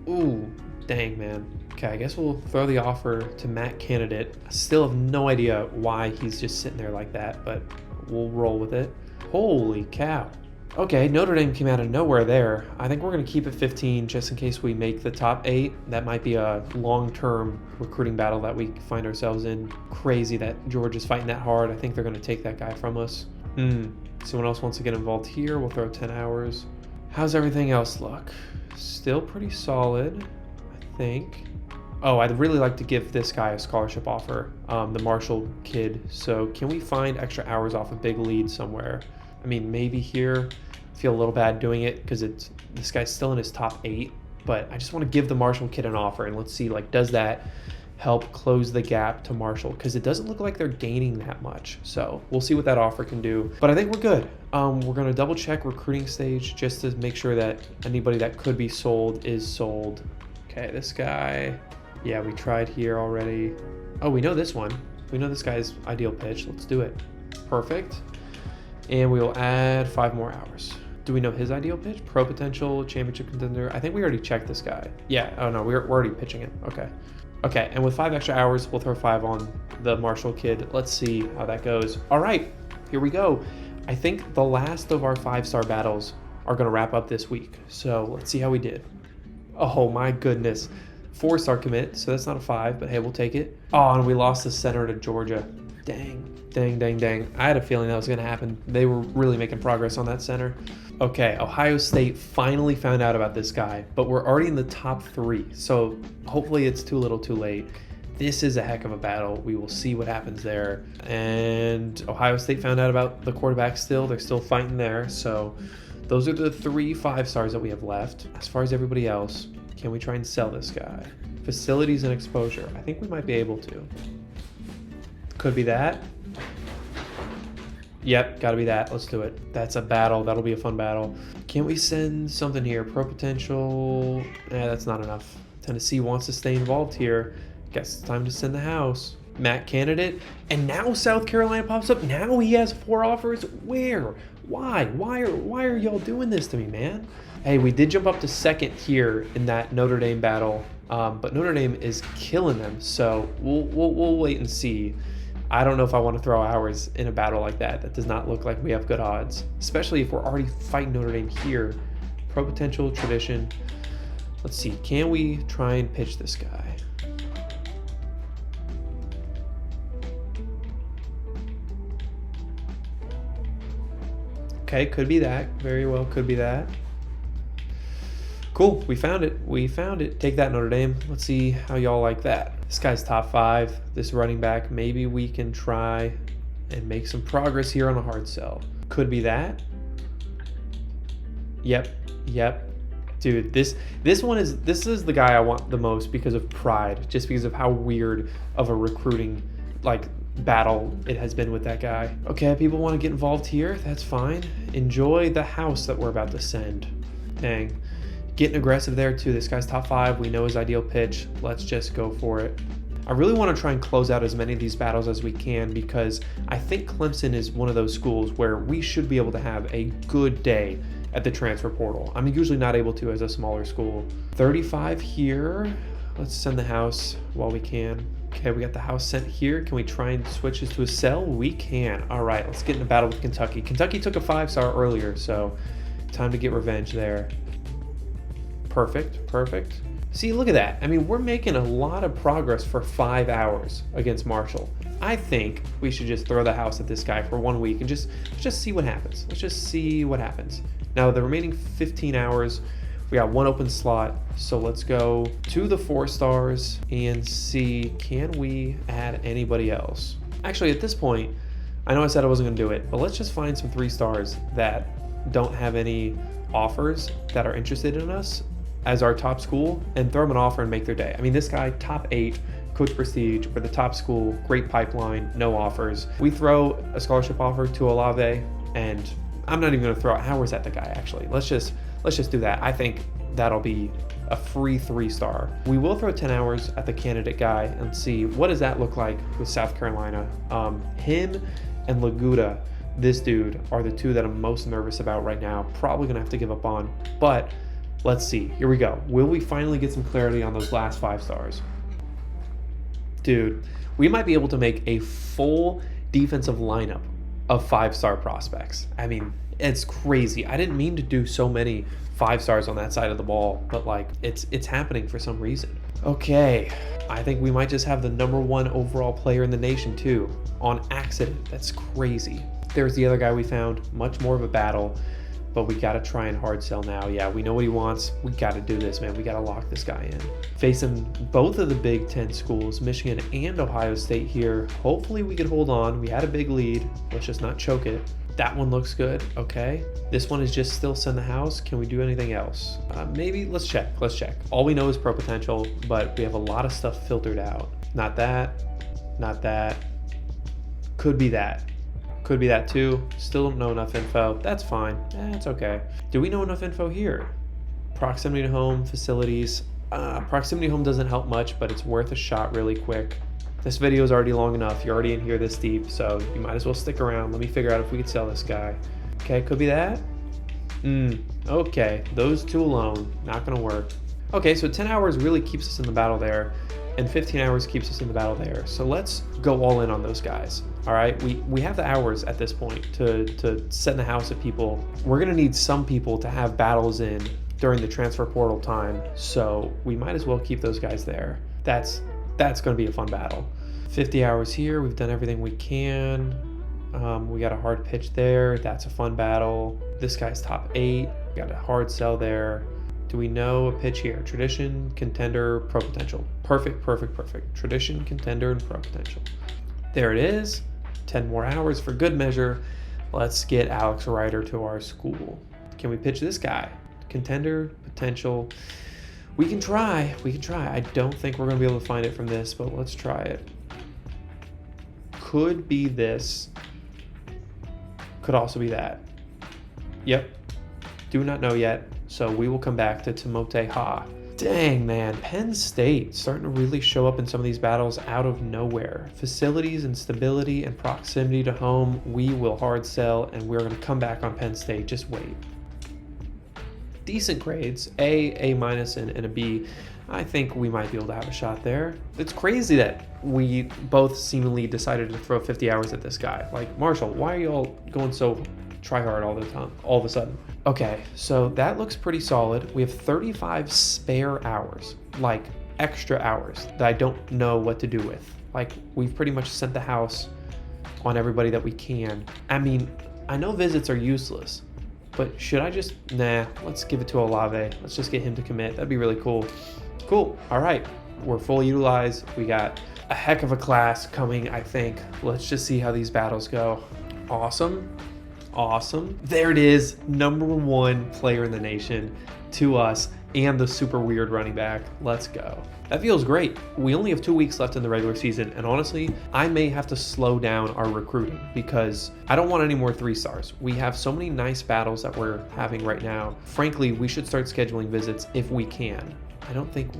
Ooh, dang, man. Okay, I guess we'll throw the offer to Matt Candidate. I still have no idea why he's just sitting there like that, but we'll roll with it. Holy cow. Okay, Notre Dame came out of nowhere there. I think we're going to keep it 15 just in case we make the top 8. That might be a long-term recruiting battle that we find ourselves in. Crazy that Georgia's fighting that hard. I think they're going to take that guy from us. Someone else wants to get involved here. We'll throw 10 hours. How's everything else look? Still pretty solid, I think. Oh, I'd really like to give this guy a scholarship offer, the Marshall kid. So can we find extra hours off a big lead somewhere? I mean, maybe here. I feel a little bad doing it because this guy's still in his top 8, but I just want to give the Marshall kid an offer and let's see, like, does that help close the gap to Marshall? Because it doesn't look like they're gaining that much. So we'll see what that offer can do. But I think we're good. We're going to double check recruiting stage just to make sure that anybody that could be sold is sold. Okay, this guy. Yeah, we tried here already. Oh, we know this one. We know this guy's ideal pitch. Let's do it. Perfect. And we will add 5 more hours. Do we know his ideal pitch? Pro potential, championship contender. I think we already checked this guy. Yeah, oh no, we're already pitching it. Okay. Okay, and with 5 extra hours, we'll throw 5 on the Marshall kid. Let's see how that goes. All right, here we go. I think the last of our 5-star battles are gonna wrap up this week. So let's see how we did. Oh my goodness. 4-star commit, so that's not a 5, but hey, we'll take it. Oh, and we lost the center to Georgia. Dang. I had a feeling that was going to happen. They were really making progress on that center. Okay, Ohio State finally found out about this guy, but we're already in the top 3, so hopefully it's too little too late. This is a heck of a battle. We will see what happens there. And Ohio State found out about the quarterback still. They're still fighting there, so those are the 3 5-stars that we have left. As far as everybody else, can we try and sell this guy? Facilities and exposure. I think we might be able to. Could be that. Yep, gotta be that. Let's do it. That's a battle. That'll be a fun battle. Can't we send something here? Pro potential. That's not enough. Tennessee wants to stay involved here. Guess it's time to send the house. Matt candidate. And now South Carolina pops up. Now he has 4 offers. Where? Why? Why are y'all doing this to me, man? Hey, we did jump up to 2nd here in that Notre Dame battle. But Notre Dame is killing them. So we'll wait and see. I don't know if I want to throw hours in a battle like that. That does not look like we have good odds, especially if we're already fighting Notre Dame here. Pro potential, tradition. Let's see. Can we try and pitch this guy? Okay, could be that. Very well could be that. Cool, we found it. We found it. Take that, Notre Dame. Let's see how y'all like that. This guy's top 5. This running back, maybe we can try and make some progress here on a hard sell. Could be that. Yep. Dude, this is the guy I want the most because of pride, just because of how weird of a recruiting battle it has been with that guy. Okay, people want to get involved here. That's fine. Enjoy the house that we're about to send. Dang. Getting aggressive there too. This guy's top 5. We know his ideal pitch. Let's just go for it. I really want to try and close out as many of these battles as we can because I think Clemson is one of those schools where we should be able to have a good day at the transfer portal. I'm usually not able to as a smaller school. 35 here. Let's send the house while we can. Okay, we got the house sent here. Can we try and switch this to a sell? We can. All right, let's get in a battle with Kentucky. Kentucky took a 5-star earlier, so time to get revenge there. Perfect. See, look at that. I mean, we're making a lot of progress for 5 hours against Marshall. I think we should just throw the house at this guy for 1 week and just see what happens. Let's just see what happens. Now, the remaining 15 hours, we got 1 open slot. So let's go to the 4 stars and see, can we add anybody else? Actually, at this point, I know I said I wasn't going to do it, but let's just find some 3 stars that don't have any offers that are interested in us as our top school and throw them an offer and make their day. I mean, this guy, top 8, coach prestige, we're the top school, great pipeline, no offers. We throw a scholarship offer to Olave, and I'm not even gonna throw hours at the guy, actually. Let's just do that. I think that'll be a free 3-star. We will throw 10 hours at the candidate guy and see what does that look like with South Carolina. Him and Laguda, this dude, are the 2 that I'm most nervous about right now. Probably gonna have to give up on, but let's see. Here we go. Will we finally get some clarity on those last 5 stars? Dude, we might be able to make a full defensive lineup of 5-star prospects. I mean, it's crazy. I didn't mean to do so many 5 stars on that side of the ball, but it's happening for some reason. Okay, I think we might just have the #1 overall player in the nation too, on accident. That's crazy. There's the other guy we found, much more of a battle. But we got to try and hard sell now. Yeah, we know what he wants. We got to do this, man. We got to lock this guy in. Facing both of the Big Ten schools, Michigan and Ohio State here. Hopefully we could hold on. We had a big lead. Let's just not choke it. That one looks good. Okay. This one is just still send the house. Can we do anything else? Maybe let's check. All we know is pro potential, but we have a lot of stuff filtered out. Not that. Could be that. Could be that too. Still don't know enough info. That's fine. It's okay. Do we know enough info here? Proximity to home, facilities. Proximity to home doesn't help much, but it's worth a shot really quick. This video is already long enough. You're already in here this deep, so you might as well stick around. Let me figure out if we could sell this guy. Okay, could be that. Okay, those 2 alone, not gonna work. Okay, so 10 hours really keeps us in the battle there, and 15 hours keeps us in the battle there. So let's go all in on those guys. All right, we have the hours at this point to send the house at people. We're gonna need some people to have battles in during the transfer portal time, so we might as well keep those guys there. That's gonna be a fun battle. 50 hours here, we've done everything we can. We got a hard pitch there, that's a fun battle. This guy's top 8, got a hard sell there. Do we know a pitch here? Tradition, contender, pro potential. Perfect. Tradition, contender, and pro potential. There it is. 10 more hours for good measure. Let's get Alex Ryder to our school. Can we pitch this guy? Contender, potential. We can try. I don't think we're going to be able to find it from this, but let's try it. Could be this. Could also be that. Yep. Do not know yet. So we will come back to Timote Ha. Dang, man. Penn State starting to really show up in some of these battles out of nowhere. Facilities and stability and proximity to home. We will hard sell, and we're going to come back on Penn State. Just wait. Decent grades. A minus, and a B. I think we might be able to have a shot there. It's crazy that we both seemingly decided to throw 50 hours at this guy. Like, Marshall, why are y'all going so try hard all the time, all of a sudden? Okay, so that looks pretty solid. We have 35 spare hours, like extra hours that I don't know what to do with. Like, we've pretty much sent the house on everybody that we can. I mean, I know visits are useless, but should I just, let's give it to Olave. Let's just get him to commit. That'd be really cool. Cool, all right, we're fully utilized. We got a heck of a class coming, I think. Let's just see how these battles go. Awesome. There it is, #1 player in the nation to us, and the super weird running back. Let's go. That feels great. We only have 2 weeks left in the regular season, and honestly, I may have to slow down our recruiting because I don't want any more 3-stars. We have so many nice battles that we're having right now. Frankly, we should start scheduling visits if we can. I don't think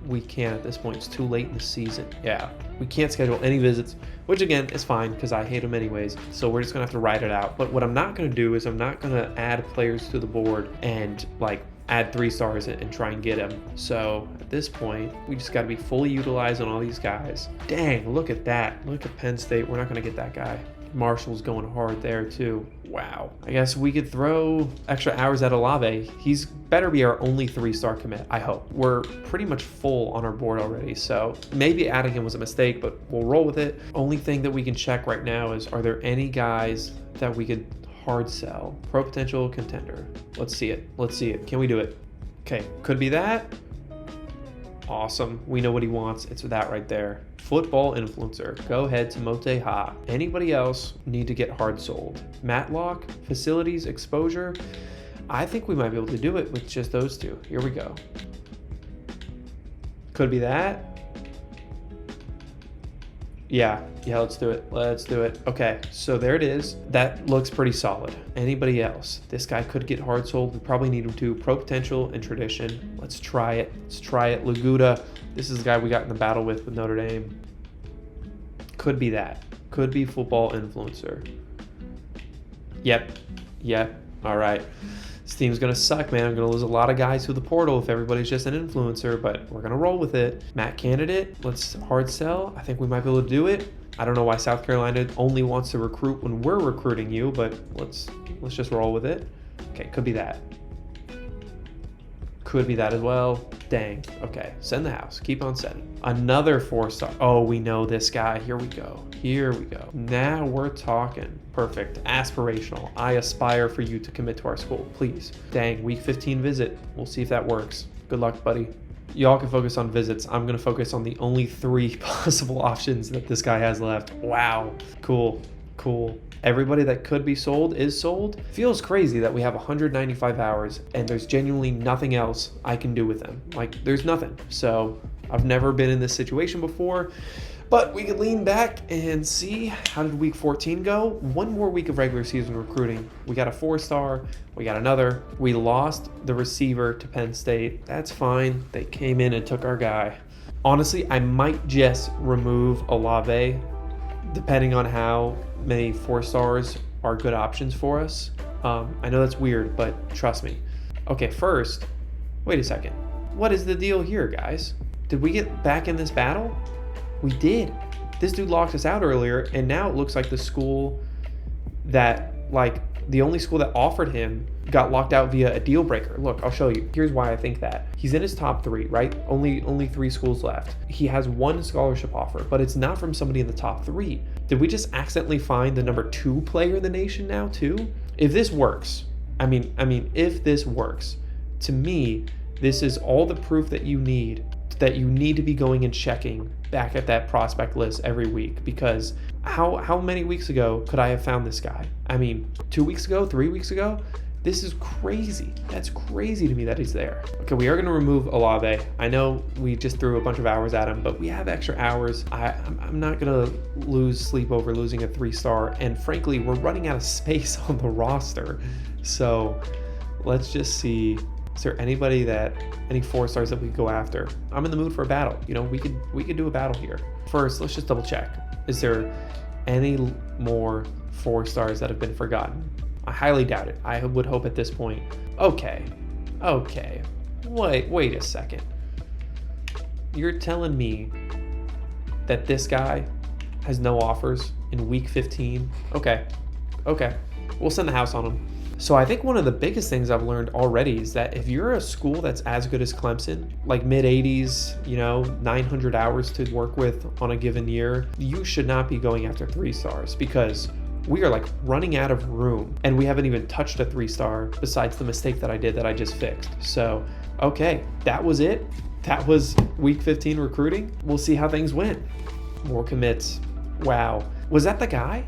we can at this point. It's too late in the season. Yeah, we can't schedule any visits, which again is fine because I hate them anyways. So we're just going to have to ride it out. But what I'm not going to do is I'm not going to add players to the board and like add 3-stars and try and get them. So at this point, we just got to be fully utilized on all these guys. Dang, look at that. Look at Penn State. We're not going to get that guy. Marshall's going hard there too. Wow. I guess we could throw extra hours at Olave. He's better be our only 3-star commit, I hope. We're pretty much full on our board already, so maybe adding him was a mistake, but we'll roll with it. Only thing that we can check right now is, are there any guys that we could hard sell? Pro potential contender. Let's see it. Can we do it? Okay, could be that. Awesome. We know what he wants. It's that right there. Football influencer. Go ahead to Mote Ha. Anybody else need to get hard sold? Matlock, facilities, exposure. I think we might be able to do it with just those two. Here we go. Could be that. Yeah, let's do it. Okay, so there it is. That looks pretty solid. Anybody else? This guy could get hard sold. We probably need him to. Pro potential and tradition. Let's try it. Laguda. This is the guy we got in the battle with Notre Dame. Could be that. Could be football influencer. Yep. All right. This team's going to suck, man. I'm going to lose a lot of guys to the portal if everybody's just an influencer, but we're going to roll with it. Matt candidate, let's hard sell. I think we might be able to do it. I don't know why South Carolina only wants to recruit when we're recruiting you, but let's just roll with it. Okay, could be that. Could be that as well. Dang. Okay, send the house. Keep on sending. Another 4-star. Oh, we know this guy. Here we go. Now we're talking. Perfect. Aspirational. I aspire for you to commit to our school, please. Dang, week 15 visit. We'll see if that works. Good luck, buddy. Y'all can focus on visits. I'm going to focus on the only 3 possible options that this guy has left. Wow. Cool. Everybody that could be sold is sold. Feels crazy that we have 195 hours and there's genuinely nothing else I can do with them. Like, there's nothing. So I've never been in this situation before, but we could lean back and see, how did week 14 go? 1 more week of regular season recruiting. We got a 4-star. We got another. We lost the receiver to Penn State. That's fine. They came in and took our guy. Honestly, I might just remove Olave, depending on how many 4-stars are good options for us. I know that's weird, but trust me. Okay, first, wait a second. What is the deal here, guys? Did we get back in this battle? We did. This dude locked us out earlier, and now it looks like the school that, like, the only school that offered him got locked out via a deal breaker. Look, I'll show you. Here's why I think that. He's in his top 3, right? Only 3 schools left. He has 1 scholarship offer, but it's not from somebody in the top 3. Did we just accidentally find the number 2 player in the nation now too? If this works, if this works, to me, this is all the proof that you need to be going and checking back at that prospect list every week, because how many weeks ago could I have found this guy? 2 weeks ago, 3 weeks ago? This is crazy. That's crazy to me that he's there. Okay, we are going to remove Olave. I know we just threw a bunch of hours at him, but we have extra hours. I'm not going to lose sleep over losing a 3-star. And frankly, we're running out of space on the roster. So let's just see. Is there any 4-stars that we could go after? I'm in the mood for a battle. You know, we could do a battle here. First, let's just double check. Is there any more 4-stars that have been forgotten? I highly doubt it. I would hope at this point. Okay. Wait a second. You're telling me that this guy has no offers in week 15? Okay. We'll send the house on him. So I think one of the biggest things I've learned already is that if you're a school that's as good as Clemson, like mid-80s, 900 hours to work with on a given year, you should not be going after 3-stars because we are like running out of room and we haven't even touched a 3-star besides the mistake that I did that I just fixed. So, okay, that was it. That was week 15 recruiting. We'll see how things went. More commits. Wow. Was that the guy?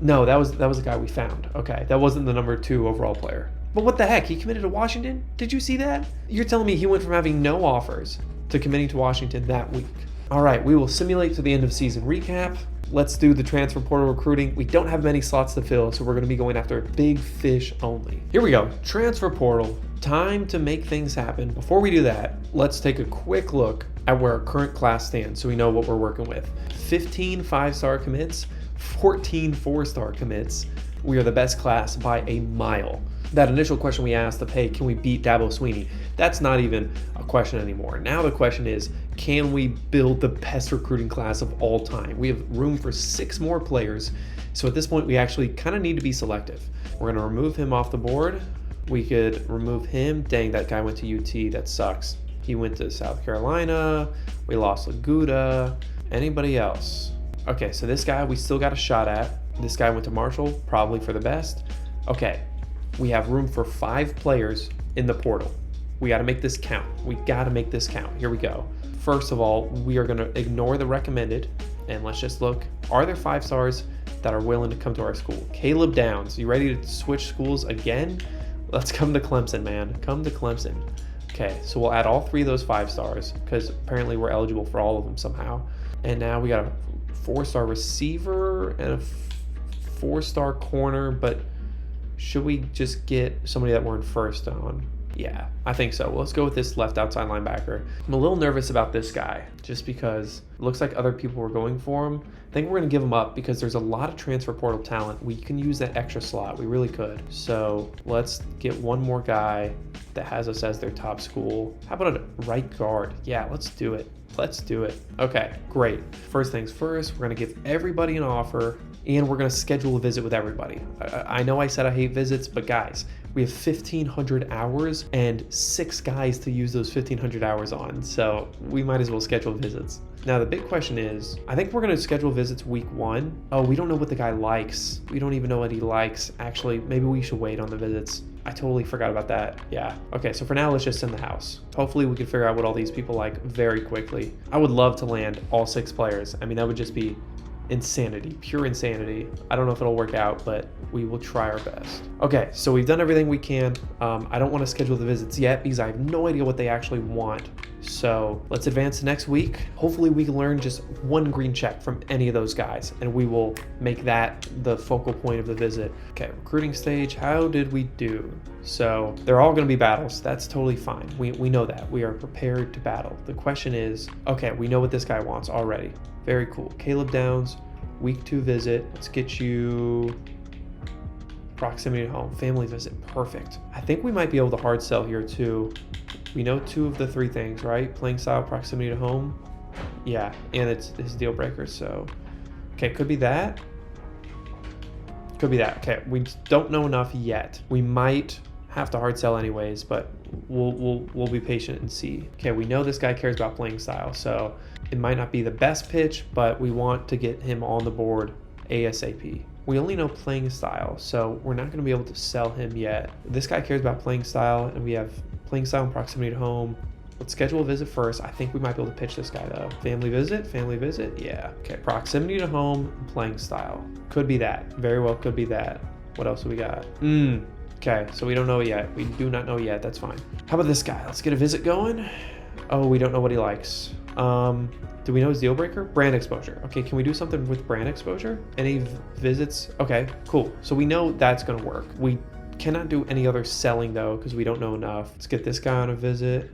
No, that was the guy we found. Okay, that wasn't the number 2 overall player. But what the heck? He committed to Washington? Did you see that? You're telling me he went from having no offers to committing to Washington that week. All right, we will simulate to the end of season recap. Let's do the transfer portal recruiting. We don't have many slots to fill, so we're going to be going after big fish only. Here we go. Transfer portal. Time to make things happen. Before we do that, let's take a quick look at where our current class stands so we know what we're working with. 15 5-star commits, 14 4-star commits. We are the best class by a mile. That initial question we asked of, hey, can we beat Dabo Swinney? That's not even a question anymore. Now the question is, can we build the best recruiting class of all time? We have room for 6 more players. So at this point, we actually kind of need to be selective. We're going to remove him off the board. We could remove him. Dang, that guy went to UT. That sucks. He went to South Carolina. We lost Laguda. Anybody else? Okay, so this guy we still got a shot at. This guy went to Marshall, probably for the best. Okay, we have room for 5 players in the portal. We got to make this count. Here we go. First of all, we are going to ignore the recommended, and let's just look. Are there 5-stars that are willing to come to our school? Caleb Downs, you ready to switch schools again? Let's come to Clemson, man. Come to Clemson. Okay, so we'll add all 3 of those 5-stars because apparently we're eligible for all of them somehow. And now we got a 4-star receiver and a 4-star corner, but should we just get somebody that we're in first on? Yeah, I think so. Well, let's go with this left outside linebacker. I'm a little nervous about this guy just because it looks like other people were going for him. I think we're going to give him up because there's a lot of transfer portal talent. We can use that extra slot. We really could. So let's get one more guy that has us as their top school. How about a right guard? Yeah, let's do it. Okay, great. First things first, we're going to give everybody an offer and we're going to schedule a visit with everybody. I know I said I hate visits, but guys, we have 1,500 hours and 6 guys to use those 1,500 hours on. So we might as well schedule visits. Now, the big question is, I think we're going to schedule visits week 1. Oh, we don't know what the guy likes. We don't even know what he likes. Actually, maybe we should wait on the visits. I totally forgot about that. Yeah. Okay, so for now, let's just send the house. Hopefully we can figure out what all these people like very quickly. I would love to land all 6 players. I mean, that would just be insanity, pure insanity. I don't know if it'll work out, but we will try our best. Okay, so we've done everything we can. I don't want to schedule the visits yet because I have no idea what they actually want. So let's advance to next week. Hopefully we can learn just 1 green check from any of those guys, and we will make that the focal point of the visit. Okay, recruiting stage, how did we do? So they're all going to be battles. That's totally fine. We know that. We are prepared to battle. The question is, okay, we know what this guy wants already. Very cool. Caleb Downs, week 2 visit. Let's get you proximity to home, family visit. Perfect. I think we might be able to hard sell here too. We know 2 of the 3 things, right? Playing style, proximity to home. Yeah, and it's deal breaker. So, okay, could be that. Could be that. Okay, we don't know enough yet. We might have to hard sell anyways, but we'll be patient and see. Okay, we know this guy cares about playing style, so it might not be the best pitch, but we want to get him on the board ASAP. We only know playing style, so we're not going to be able to sell him yet. This guy cares about playing style, and we have playing style and proximity to home. Let's schedule a visit first. I think we might be able to pitch this guy though. Family visit, yeah. Okay, proximity to home and playing style. Could be that, very well could be that. What else do we got? Okay, so we don't know yet. We do not know yet. That's fine. How about this guy? Let's get a visit going. Oh, we don't know what he likes. Do we know his deal breaker? Brand exposure. Okay, can we do something with brand exposure? Any visits? Okay, cool. So we know that's gonna work. We cannot do any other selling though, because we don't know enough. Let's get this guy on a visit.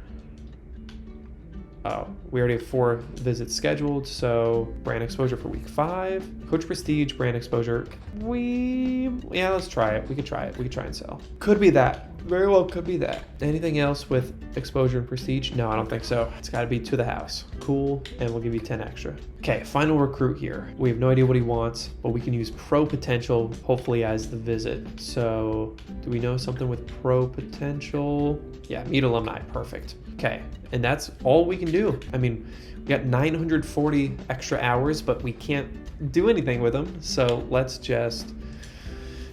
Oh, we already have 4 visits scheduled, so brand exposure for week 5. Coach prestige, brand exposure. Yeah, let's try it. We could try it. We could try and sell. Could be that. Very well could be that. Anything else with exposure and prestige? No, I don't think so. It's got to be to the house. Cool, and we'll give you 10 extra. Okay, final recruit here. We have no idea what he wants, but we can use pro potential, hopefully as the visit. So do we know something with pro potential? Yeah, meet alumni, perfect. Okay, and that's all we can do. I mean, we got 940 extra hours, but we can't do anything with them. So let's just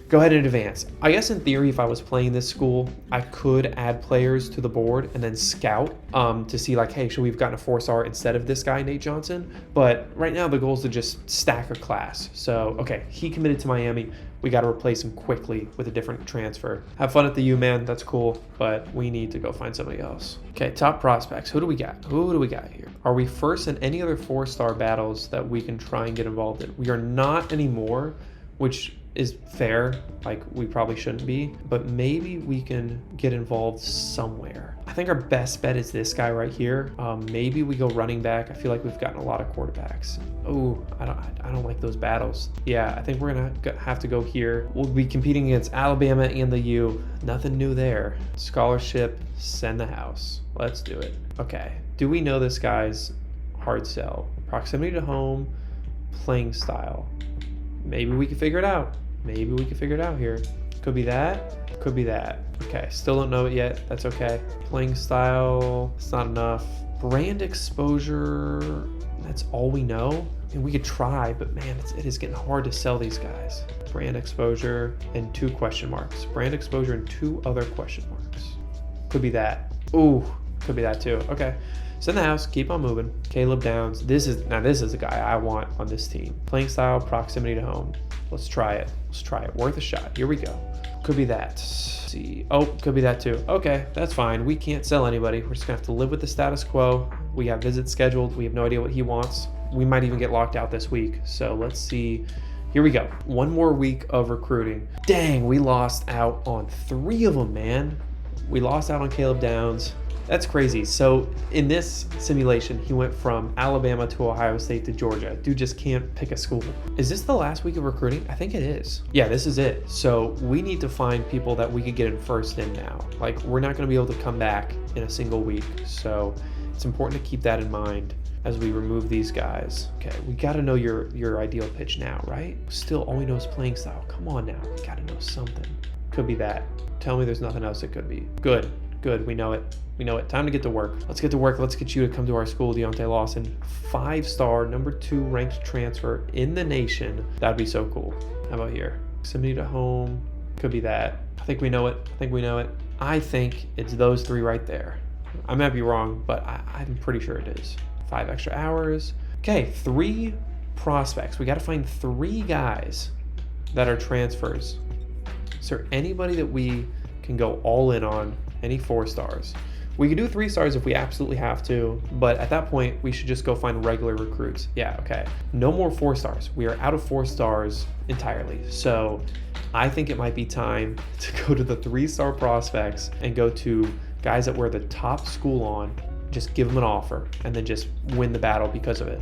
go ahead and advance. I guess in theory, if I was playing this school, I could add players to the board and then scout to see like, hey, should we have gotten a 4-star instead of this guy, Nate Johnson? But right now the goal is to just stack a class. So, okay, he committed to Miami. We got to replace him quickly with a different transfer. Have fun at the U, man. That's cool. But we need to go find somebody else. Okay, top prospects. Who do we got? Who do we got here? Are we first in any other 4-star battles that we can try and get involved in? We are not anymore, which is fair. Like, we probably shouldn't be, but maybe we can get involved somewhere. I think our best bet is this guy right here. Maybe we go running back. I feel like we've gotten a lot of quarterbacks. Oh, I don't like those battles. Yeah, I think we're gonna have to go here. We'll be competing against Alabama and the U. Nothing new there. Scholarship, send the house. Let's do it. Okay, do we know this guy's hard sell? Proximity to home, playing style. Maybe we can figure it out. Maybe we can figure it out here. Could be that. Could be that. Okay, still don't know it yet. That's okay. Playing style, it's not enough. Brand exposure, that's all we know. And we could try, but man, it is getting hard to sell these guys. Brand exposure and 2 question marks. Brand exposure and 2 other question marks. Could be that. Ooh, could be that too. Okay. Send the house, keep on moving. Caleb Downs. This is a guy I want on this team. Playing style, proximity to home. Let's try it. Let's try it. Worth a shot. Here we go. Could be that. Let's see. Oh, could be that too. Okay, that's fine. We can't sell anybody. We're just gonna have to live with the status quo. We have visits scheduled. We have no idea what he wants. We might even get locked out this week. So let's see. Here we go. 1 more week of recruiting. Dang, we lost out on 3 of them, man. We lost out on Caleb Downs. That's crazy. So in this simulation, he went from Alabama to Ohio State to Georgia. Dude just can't pick a school. Is this the last week of recruiting? I think it is. Yeah, this is it. So we need to find people that we could get in first in now. Like, we're not going to be able to come back in a single week. So it's important to keep that in mind as we remove these guys. Okay, we got to know your ideal pitch now, right? Still, all we know is playing style. Come on now. We got to know something. Could be that. Tell me there's nothing else it could be. Good. We know it. We know it. Time to get to work. Let's get to work. Let's get you to come to our school, Deontay Lawson. 5-star, number 2 ranked transfer in the nation. That'd be so cool. How about here? Proximity to home. Could be that. I think we know it. I think it's those 3 right there. I might be wrong, but I'm pretty sure it is. 5 extra hours. Okay, 3 prospects. We got to find 3 guys that are transfers. Is there anybody that we can go all in on? Any 4-stars? We can do 3-stars if we absolutely have to, but at that point, we should just go find regular recruits. Yeah, okay. No more 4-stars. We are out of 4-stars entirely. So I think it might be time to go to the 3-star prospects and go to guys that we're the top school on, just give them an offer, and then just win the battle because of it.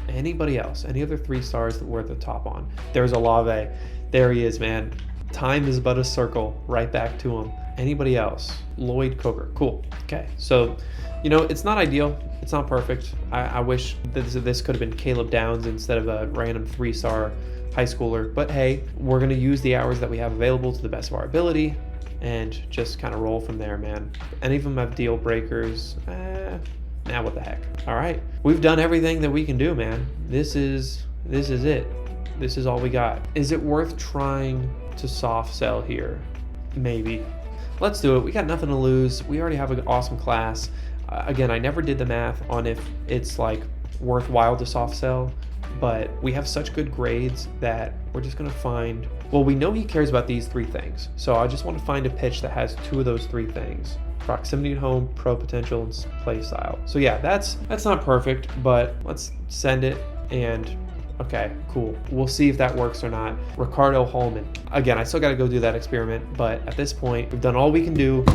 Anybody else? Any other 3-stars that we're at the top on? There's Olave. There he is, man. Time is but a circle. Right back to him. Anybody else? Lloyd Coker. Cool. Okay. So, it's not ideal. It's not perfect. I wish this could have been Caleb Downs instead of a random 3-star high schooler. But hey, we're going to use the hours that we have available to the best of our ability and just kind of roll from there, man. Any of them have deal breakers? Now what the heck? All right. We've done everything that we can do, man. This is it. This is all we got. Is it worth trying to soft sell here? Maybe. Let's do it. We got nothing to lose. We already have an awesome class. Again, I never did the math on if it's like worthwhile to soft sell. but we have such good grades that we're just going to find, well, we know he cares about these 3 things. So I just want to find a pitch that has 2 of those 3 things. Proximity to home, pro potential, and play style. So yeah, that's not perfect, but let's send it. And okay, cool. We'll see if that works or not. Ricardo Hallman. Again, I still got to go do that experiment, but at this point, we've done all we can do.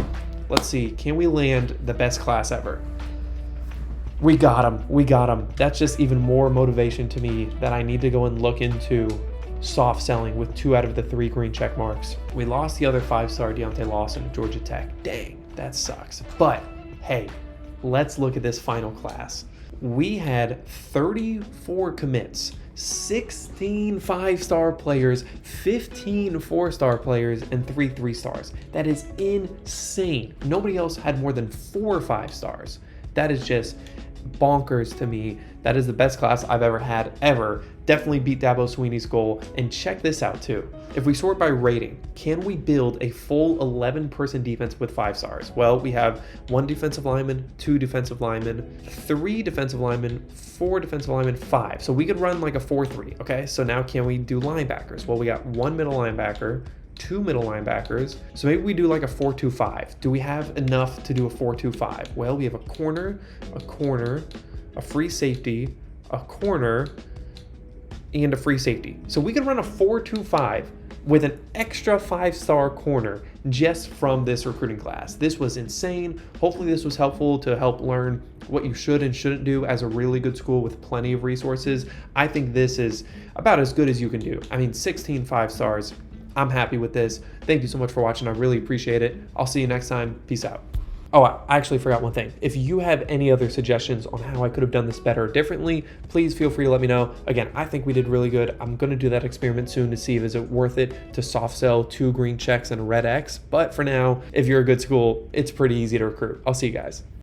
Let's see, can we land the best class ever? We got him. That's just even more motivation to me that I need to go and look into soft selling with 2 out of the 3 green check marks. We lost the other 5-star Deontay Lawson at Georgia Tech. Dang, that sucks. But hey, let's look at this final class. We had 34 commits, 16 5-star players, 15 4-star players, and 3 3-stars. That is insane. Nobody else had more than 4 5-stars. That is just bonkers to me. That is the best class I've ever had, ever. Definitely beat Dabo Swinney's goal. And check this out too. If we sort by rating, can we build a full 11-person defense with 5-stars? Well, we have 1 defensive lineman, 2 defensive linemen, 3 defensive linemen, 4 defensive linemen, 5. So we could run like a 4-3, okay? So now can we do linebackers? Well, we got 1 middle linebacker, 2 middle linebackers. So maybe we do like a 4-2-5. Do we have enough to do a 4-2-5? Well, we have a corner, a free safety, a corner, and a free safety. So we could run a 4-2-5 with an extra 5-star corner just from this recruiting class. This was insane. Hopefully this was helpful to help learn what you should and shouldn't do as a really good school with plenty of resources. I think this is about as good as you can do. I mean, 16 5-stars. I'm happy with this. Thank you so much for watching. I really appreciate it. I'll see you next time. Peace out. Oh, I actually forgot one thing. If you have any other suggestions on how I could have done this better or differently, please feel free to let me know. Again, I think we did really good. I'm going to do that experiment soon to see if is it worth it to soft sell 2 green checks and a red X. But for now, if you're a good school, it's pretty easy to recruit. I'll see you guys.